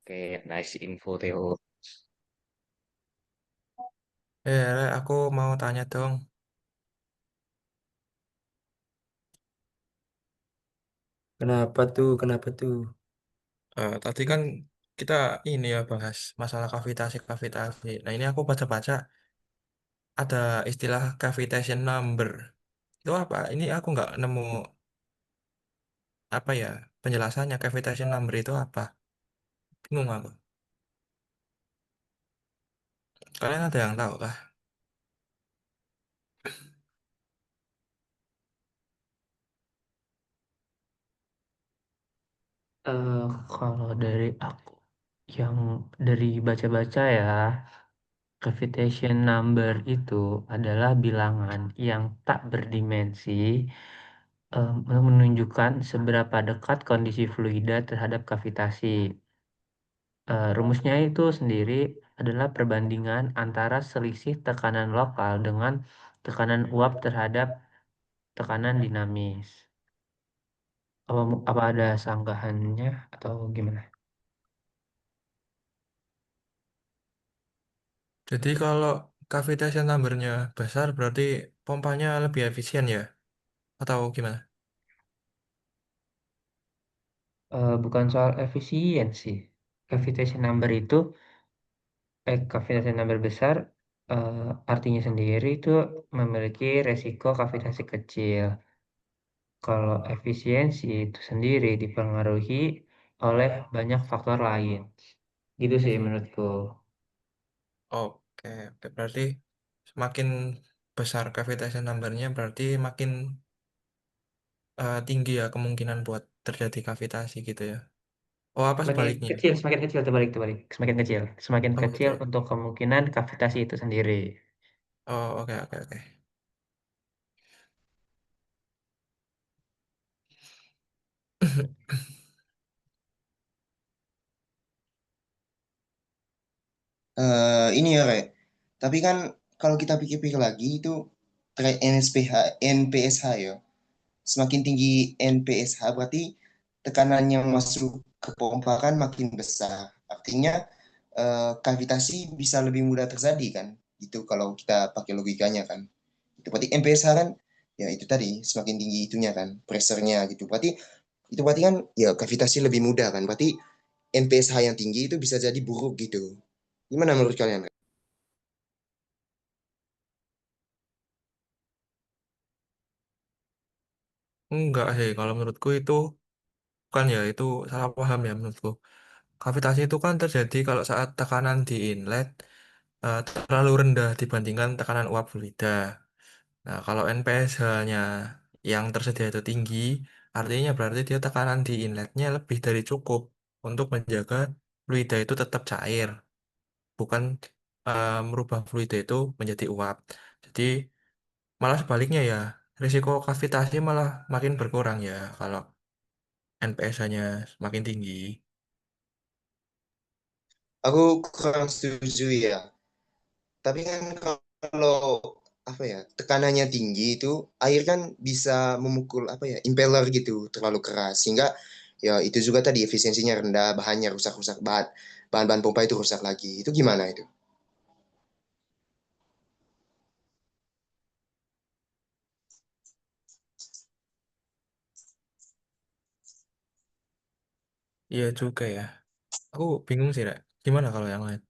Oke, nice info Theo. Le, aku mau tanya dong. Kenapa tuh? Kenapa tuh? Tadi kan kita ini ya bahas masalah kavitasi. Nah ini aku baca-baca ada istilah cavitation number. Itu apa? Ini aku nggak nemu apa ya penjelasannya cavitation number itu apa? Bingung aku. Kalian ada yang tahu kah? Eh, Kalau dari aku, yang dari baca-baca ya, cavitation number itu adalah bilangan yang tak berdimensi menunjukkan seberapa dekat kondisi fluida terhadap kavitasi. Rumusnya itu sendiri adalah perbandingan antara selisih tekanan lokal dengan tekanan uap terhadap tekanan dinamis. Apa ada sanggahannya atau gimana? Jadi kalau cavitation numbernya besar berarti pompanya lebih efisien ya? Atau gimana? Bukan soal efisiensi. Cavitation number itu, cavitation number besar, artinya sendiri itu memiliki resiko kavitasi kecil. Kalau efisiensi itu sendiri dipengaruhi oleh banyak faktor lain. Gitu sih menurutku. Oke, oke. Berarti semakin besar cavitation numbernya berarti makin tinggi ya kemungkinan buat terjadi kavitasi gitu ya. Oh, apa sebaliknya? Semakin kecil terbalik, terbalik. Semakin Oh kecil gitu. untuk kemungkinan kavitasi itu sendiri. Oh, oke, oke, oke. Ini ya, Rek. Tapi kan kalau kita pikir-pikir lagi itu terkait NPSH ya. Semakin tinggi NPSH berarti tekanan yang masuk ke pompa kan makin besar. Artinya kavitasi bisa lebih mudah terjadi kan. Itu kalau kita pakai logikanya kan. Itu berarti NPSH kan ya itu tadi semakin tinggi itunya kan, pressure-nya gitu. Berarti kan ya kavitasi lebih mudah kan. Berarti NPSH yang tinggi itu bisa jadi buruk gitu. Gimana menurut kalian? Enggak sih, kalau menurutku itu bukan ya, itu salah paham ya menurutku. Kavitasi itu kan terjadi kalau saat tekanan di inlet terlalu rendah dibandingkan tekanan uap fluida. Nah, kalau NPSH-nya yang tersedia itu tinggi, artinya berarti dia tekanan di inletnya lebih dari cukup untuk menjaga fluida itu tetap cair, bukan merubah fluida itu menjadi uap. Jadi malah sebaliknya ya, risiko kavitasi malah makin berkurang ya kalau NPSH-nya semakin tinggi. Aku kurang setuju ya. Tapi kan kalau apa ya, tekanannya tinggi itu air kan bisa memukul apa ya, impeller gitu terlalu keras sehingga ya itu juga tadi efisiensinya rendah, bahannya rusak-rusak, bahan-bahan pompa itu rusak lagi. Itu gimana itu? Iya juga ya. Aku bingung sih, Rek. Gimana kalau yang lain?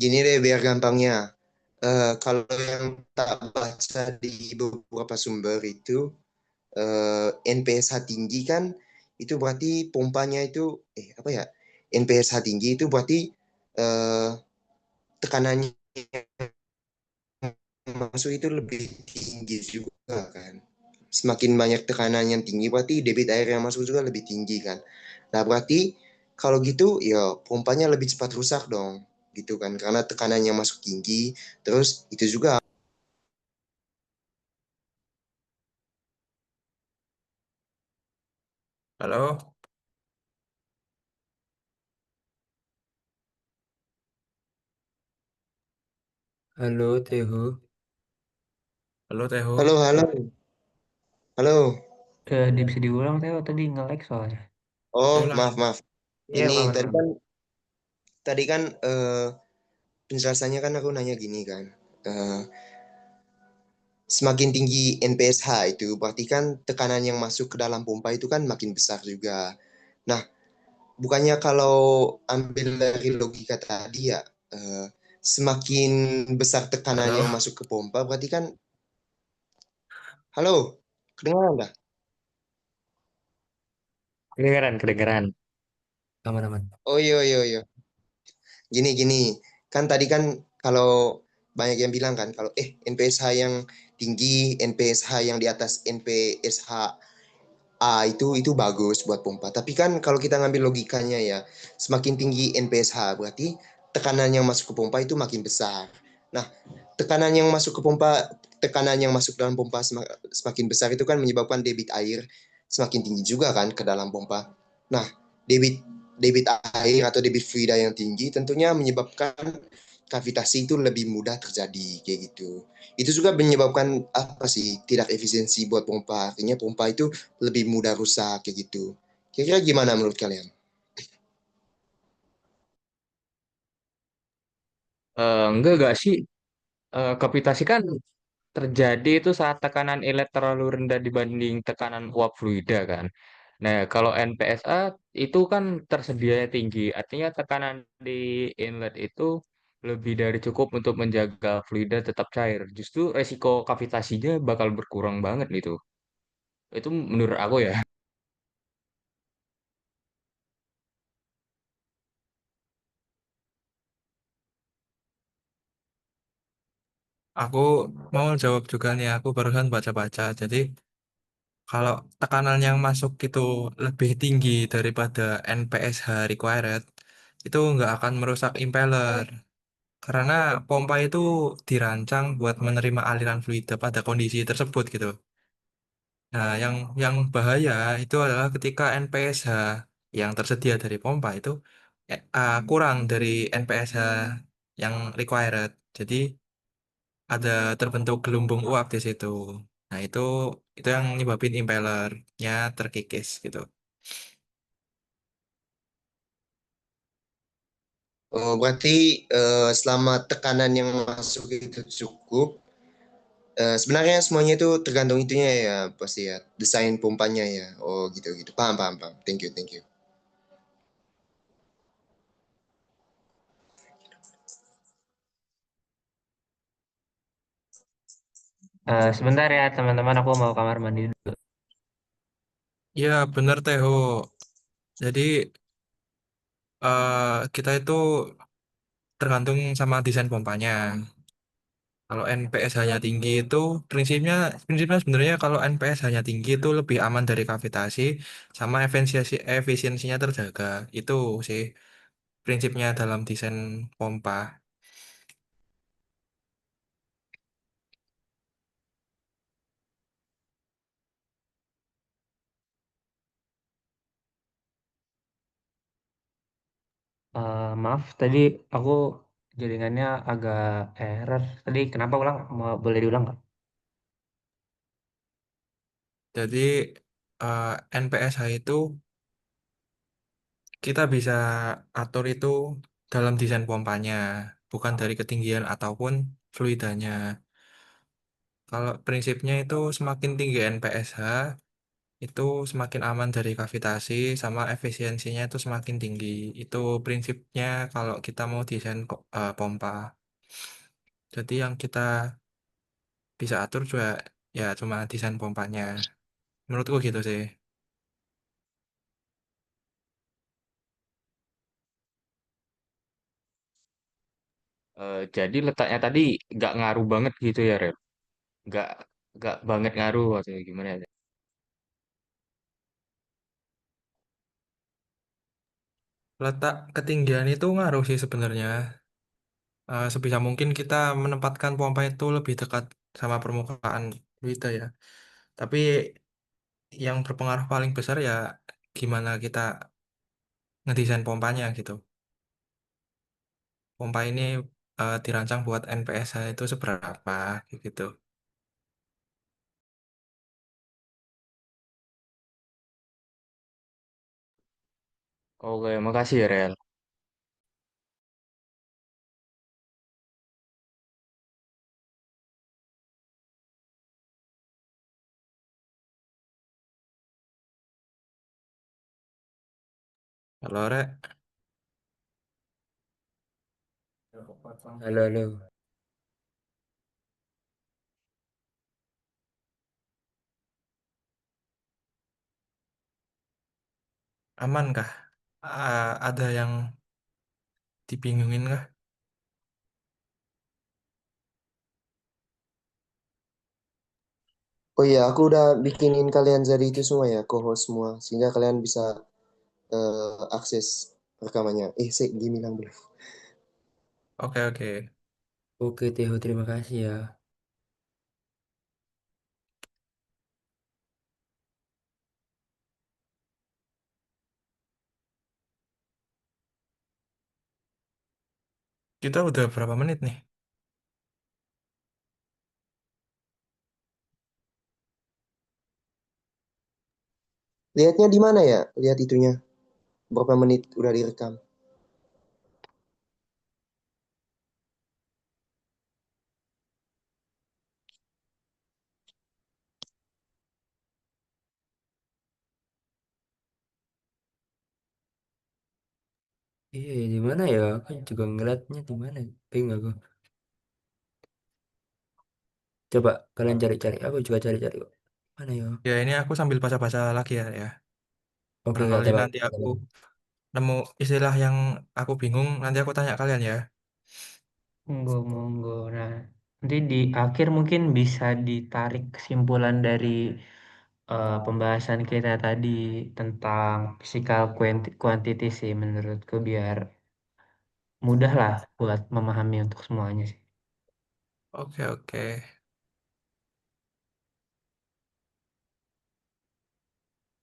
Gini deh biar gampangnya. Kalau yang tak baca di beberapa sumber itu NPSH tinggi kan itu berarti pompanya itu apa ya? NPSH tinggi itu berarti eh, tekanannya masuk itu lebih tinggi juga kan. Semakin banyak tekanan yang tinggi berarti debit air yang masuk juga lebih tinggi kan. Nah, berarti kalau gitu ya pompanya lebih cepat rusak dong. Gitu kan. Karena tekanan yang masuk tinggi, terus itu juga. Halo? Halo Teho. Halo, Halo, Teho? halo. Halo. Bisa diulang Teo tadi nge-lag soalnya. Oh, Diulang. maaf, maaf. Iya Ini aman aman. tadi kan penjelasannya kan aku nanya gini kan. Eh, Semakin tinggi NPSH itu berarti kan tekanan yang masuk ke dalam pompa itu kan makin besar juga. Nah, bukannya kalau ambil dari logika tadi ya, eh, semakin besar tekanan Halo? yang masuk ke pompa, berarti kan, halo, kedengaran nggak? Kedengeran, kedengeran. Aman-aman. Oh iya, iya, iya. Gini, gini. Kan tadi kan kalau banyak yang bilang kan, kalau NPSH yang tinggi, NPSH yang di atas NPSH A itu bagus buat pompa. Tapi kan kalau kita ngambil logikanya ya, semakin tinggi NPSH berarti tekanan yang masuk ke pompa itu makin besar. Nah, tekanan yang masuk ke pompa, tekanan yang masuk dalam pompa semakin besar itu kan menyebabkan debit air semakin tinggi juga kan ke dalam pompa. Nah, debit debit air atau debit fluida yang tinggi tentunya menyebabkan kavitasi itu lebih mudah terjadi kayak gitu. Itu juga menyebabkan apa sih tidak efisiensi buat pompa. Artinya pompa itu lebih mudah rusak kayak gitu. Kira-kira gimana menurut kalian? Enggak sih. Kapitasi kan terjadi itu saat tekanan inlet terlalu rendah dibanding tekanan uap fluida kan. Nah, kalau NPSA itu kan tersedianya tinggi, artinya tekanan di inlet itu lebih dari cukup untuk menjaga fluida tetap cair. Justru resiko kavitasinya bakal berkurang banget gitu. Itu menurut aku ya. Aku mau jawab juga nih, aku barusan baca-baca. Jadi, kalau tekanan yang masuk itu lebih tinggi daripada NPSH required, itu nggak akan merusak impeller. Karena pompa itu dirancang buat menerima aliran fluida pada kondisi tersebut gitu. Nah, yang bahaya itu adalah ketika NPSH yang tersedia dari pompa itu kurang dari NPSH yang required. Jadi ada terbentuk gelombang uap di situ. Nah, itu yang nyebabin impellernya terkikis gitu. Oh, berarti selama tekanan yang masuk itu cukup, sebenarnya semuanya itu tergantung itunya ya, pasti ya, desain pompanya ya. Oh, gitu gitu. Paham, paham, paham. Thank you, thank you. Sebentar ya teman-teman, aku mau kamar mandi dulu. Iya, bener Teho. Jadi kita itu tergantung sama desain pompanya. Kalau NPS hanya tinggi itu prinsipnya prinsipnya sebenarnya kalau NPS hanya tinggi itu lebih aman dari kavitasi sama efisiensinya terjaga. Itu sih prinsipnya dalam desain pompa. Maaf, tadi aku jaringannya agak error. Tadi kenapa ulang? Boleh diulang nggak? Jadi NPSH itu kita bisa atur itu dalam desain pompanya, bukan dari ketinggian ataupun fluidanya. Kalau prinsipnya itu semakin tinggi NPSH, itu semakin aman dari kavitasi sama efisiensinya itu semakin tinggi. Itu prinsipnya kalau kita mau desain pompa. Jadi yang kita bisa atur juga ya cuma desain pompanya. Menurutku gitu sih. Jadi letaknya tadi nggak ngaruh banget gitu ya, Rel? Nggak nggak banget ngaruh atau gimana ya? Letak ketinggian itu ngaruh sih sebenarnya. Sebisa mungkin kita menempatkan pompa itu lebih dekat sama permukaan kita ya. Tapi yang berpengaruh paling besar ya gimana kita ngedesain pompanya gitu. Pompa ini dirancang buat NPS itu seberapa gitu. Oke, makasih ya, Rel. Kalau Rek, Halo, halo. aman kah? Ada yang dibingungin kah? Oh iya, aku udah bikinin kalian jadi itu semua ya, co-host semua, sehingga kalian bisa akses rekamannya. Sih, bilang belum. Oke, oke. Oke, Teo, terima kasih ya. Kita udah berapa menit nih? Lihatnya di mana ya? Lihat itunya. Berapa menit udah direkam. Iya, di mana ya? Aku juga ngeliatnya di mana. Bingung aku. Coba kalian cari-cari. Aku juga cari-cari kok. Mana ya? Ya ini aku sambil baca-baca lagi ya. Oke, nggak Barangkali apa-apa. nanti aku nemu istilah yang aku bingung, nanti aku tanya kalian ya. Monggo, monggo. Nah, nanti di akhir mungkin bisa ditarik kesimpulan dari pembahasan kita tadi tentang physical quantity sih menurutku biar mudah lah buat memahami untuk semuanya sih. Oke, oke.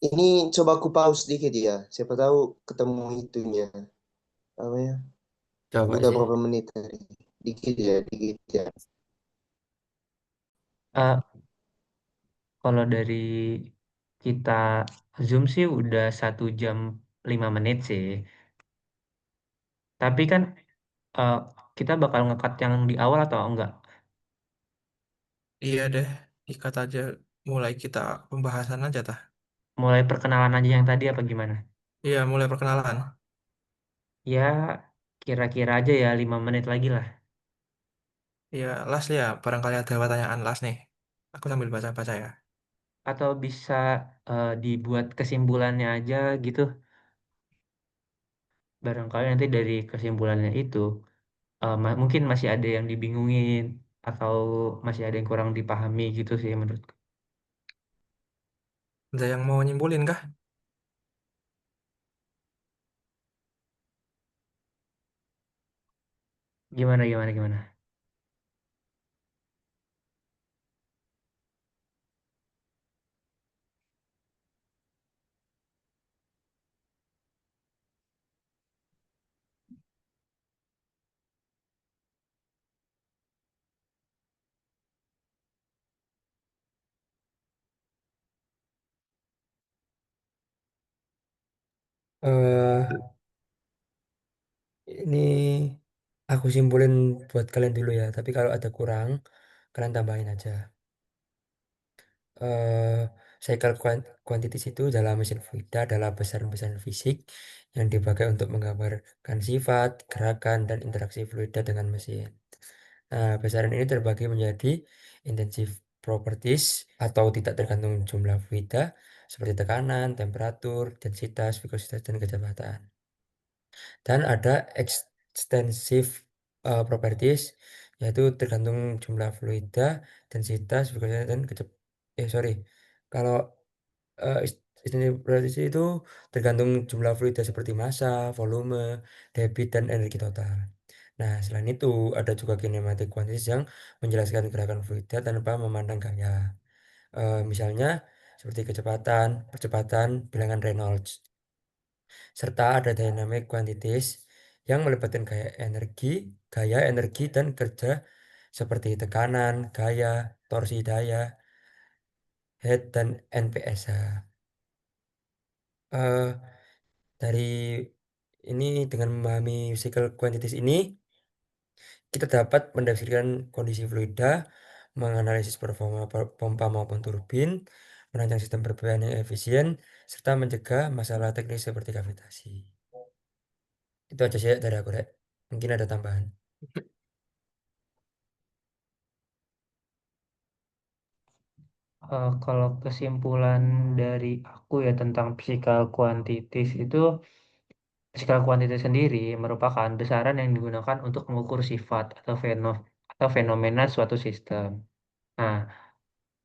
Ini coba aku pause dikit ya. Siapa tahu ketemu itunya. Apa ya? Coba Udah sih. berapa menit tadi? Dikit ya, dikit ya. Eh, Kalau dari kita Zoom sih udah 1 jam 5 menit sih. Tapi kan eh, kita bakal ngekat yang di awal atau enggak? Iya deh, ikat aja. Mulai kita pembahasan aja tah. Mulai perkenalan aja yang tadi apa gimana? Iya, mulai perkenalan. Ya, kira-kira aja ya 5 menit lagi lah. Iya, last ya. Barangkali ada pertanyaan last nih. Aku sambil baca-baca ya. Atau bisa dibuat kesimpulannya aja gitu. Barangkali nanti dari kesimpulannya itu mungkin masih ada yang dibingungin atau masih ada yang kurang dipahami gitu sih menurutku. Ada yang mau nyimpulin kah? Gimana gimana gimana? Eh, ini aku simpulin buat kalian dulu ya. Tapi kalau ada kurang, kalian tambahin aja. eh Cycle quantities itu dalam mesin fluida adalah besaran-besaran fisik yang dipakai untuk menggambarkan sifat, gerakan, dan interaksi fluida dengan mesin. Nah, besaran ini terbagi menjadi intensive properties atau tidak tergantung jumlah fluida seperti tekanan, temperatur, densitas, viskositas, dan kecepatan. Dan ada extensive properties yaitu tergantung jumlah fluida, densitas, viskositas, dan sorry. Kalau extensive properties itu tergantung jumlah fluida seperti massa, volume, debit, dan energi total. Nah, selain itu ada juga kinematic quantities yang menjelaskan gerakan fluida tanpa memandang gaya. Misalnya seperti kecepatan, percepatan, bilangan Reynolds. Serta ada dynamic quantities yang melibatkan gaya, energi, dan kerja seperti tekanan, gaya, torsi daya, head, dan NPSH. Eh, dari ini dengan memahami physical quantities ini, kita dapat mendeskripsikan kondisi fluida, menganalisis performa pompa maupun turbin, merancang sistem perpipaan yang efisien, serta mencegah masalah teknis seperti kavitasi. Itu aja sih dari aku, Rek. Mungkin ada tambahan. Kalau kesimpulan dari aku ya tentang physical quantities itu, physical quantities sendiri merupakan besaran yang digunakan untuk mengukur sifat atau fenomena suatu sistem. Nah,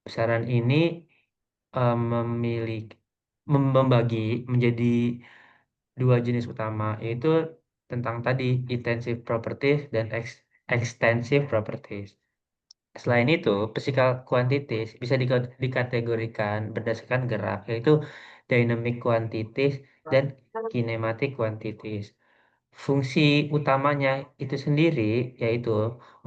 besaran ini memiliki membagi menjadi dua jenis utama, yaitu tentang tadi intensive properties dan extensive properties. Selain itu, physical quantities bisa dikategorikan berdasarkan gerak, yaitu dynamic quantities dan kinematic quantities. Fungsi utamanya itu sendiri yaitu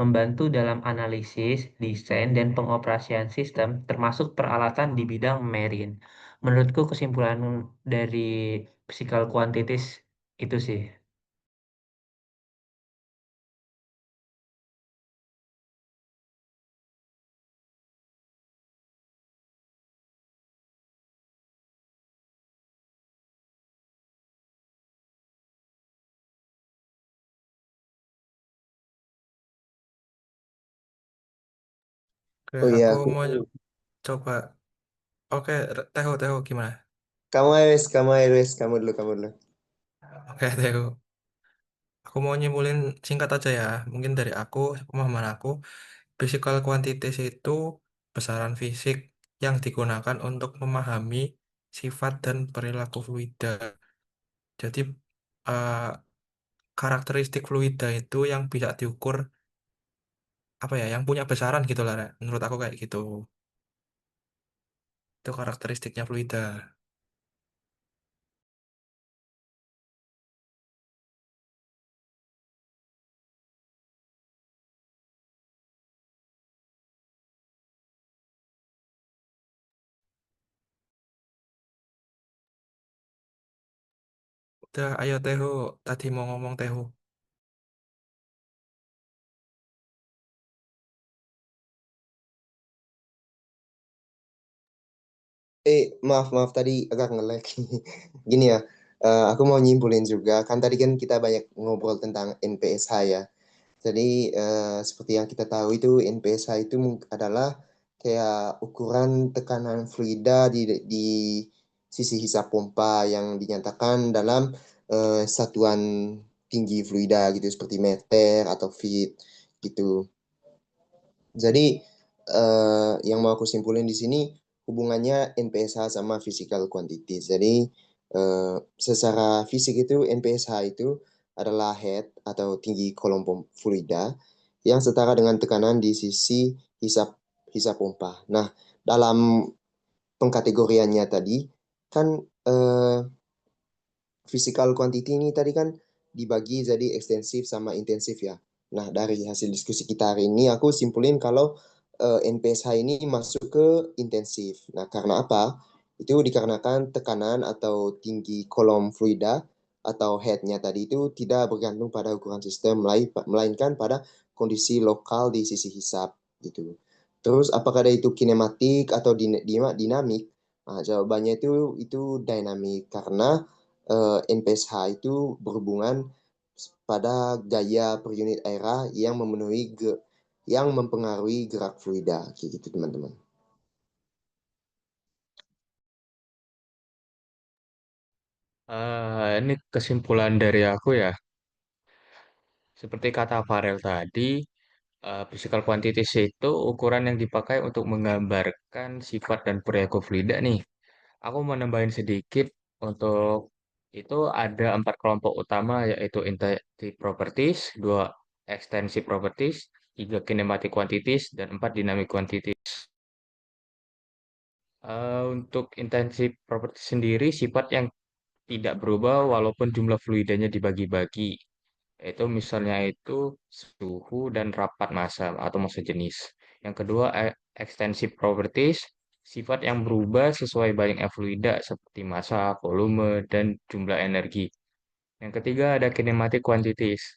membantu dalam analisis, desain, dan pengoperasian sistem, termasuk peralatan di bidang marine. Menurutku kesimpulan dari physical quantities itu sih. Oke, Oh iya, aku aku mau coba. Oke, Teho, Teho gimana? kamu dulu, kamu dulu. Oke, Teho. Aku mau nyimpulin singkat aja ya. Mungkin dari aku, pemahaman aku, physical quantities itu besaran fisik yang digunakan untuk memahami sifat dan perilaku fluida. Jadi, eh, karakteristik fluida itu yang bisa diukur, apa ya, yang punya besaran gitu lah, Rek. Menurut aku kayak gitu. Itu karakteristiknya fluida. Udah, ayo Teho. Tadi mau ngomong Teho. Maaf, maaf tadi agak nge-lag. Gini ya, aku mau nyimpulin juga. Kan tadi kan kita banyak ngobrol tentang NPSH ya. Jadi seperti yang kita tahu itu NPSH itu adalah kayak ukuran tekanan fluida di sisi hisap pompa yang dinyatakan dalam satuan tinggi fluida gitu seperti meter atau feet gitu. Jadi yang mau aku simpulin di sini hubungannya NPSH sama physical quantity. Jadi secara fisik itu NPSH itu adalah head atau tinggi kolom fluida yang setara dengan tekanan di sisi hisap hisap pompa. Nah, dalam pengkategoriannya tadi kan eh, physical quantity ini tadi kan dibagi jadi ekstensif sama intensif ya. Nah, dari hasil diskusi kita hari ini aku simpulin kalau NPSH ini masuk ke intensif. Nah, karena apa? Itu dikarenakan tekanan atau tinggi kolom fluida atau headnya tadi itu tidak bergantung pada ukuran sistem, melainkan pada kondisi lokal di sisi hisap gitu. Terus apakah ada itu kinematik atau dinamik? Nah, jawabannya itu dynamic karena NPSH itu berhubungan pada gaya per unit area yang mempengaruhi gerak fluida kayak gitu teman-teman. Ini kesimpulan dari aku ya. Seperti kata Farel tadi, physical quantities itu ukuran yang dipakai untuk menggambarkan sifat dan perilaku fluida nih. Aku mau nambahin sedikit untuk itu ada 4 kelompok utama yaitu intensity properties, 2 extensive properties, 3 kinematic quantities, dan 4 dynamic quantities. Untuk intensity properties sendiri sifat yang tidak berubah walaupun jumlah fluidanya dibagi-bagi. Itu misalnya itu suhu dan rapat massa atau massa jenis. Yang kedua, extensive properties, sifat yang berubah sesuai banyaknya fluida seperti massa, volume, dan jumlah energi. Yang ketiga ada kinematic quantities.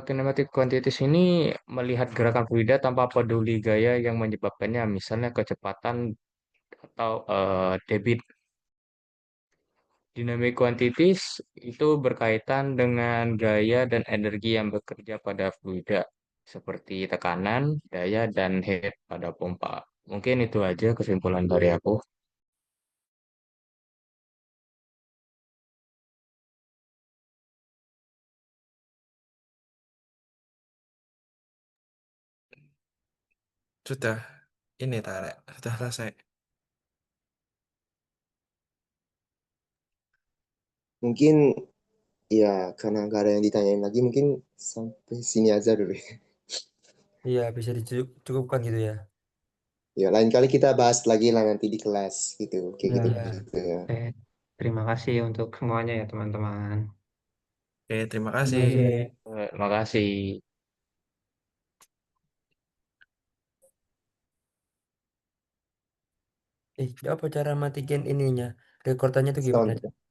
Kinematic quantities ini melihat gerakan fluida tanpa peduli gaya yang menyebabkannya, misalnya kecepatan atau debit. Dynamic quantities itu berkaitan dengan gaya dan energi yang bekerja pada fluida, seperti tekanan, daya, dan head pada pompa. Mungkin itu aja kesimpulan dari aku. Sudah ini tarik, sudah selesai. Mungkin ya karena nggak ada yang ditanyain lagi mungkin sampai sini aja dulu. Iya, bisa dicukupkan gitu ya. Ya lain kali kita bahas lagi lah nanti di kelas gitu kayak Ya, gitu Iya. gitu ya. oke. Terima kasih untuk semuanya ya teman-teman. Oke, terima Terima kasih. kasih. Makasih. Apa cara matiin ininya? Rekordannya tuh gimana? Sound.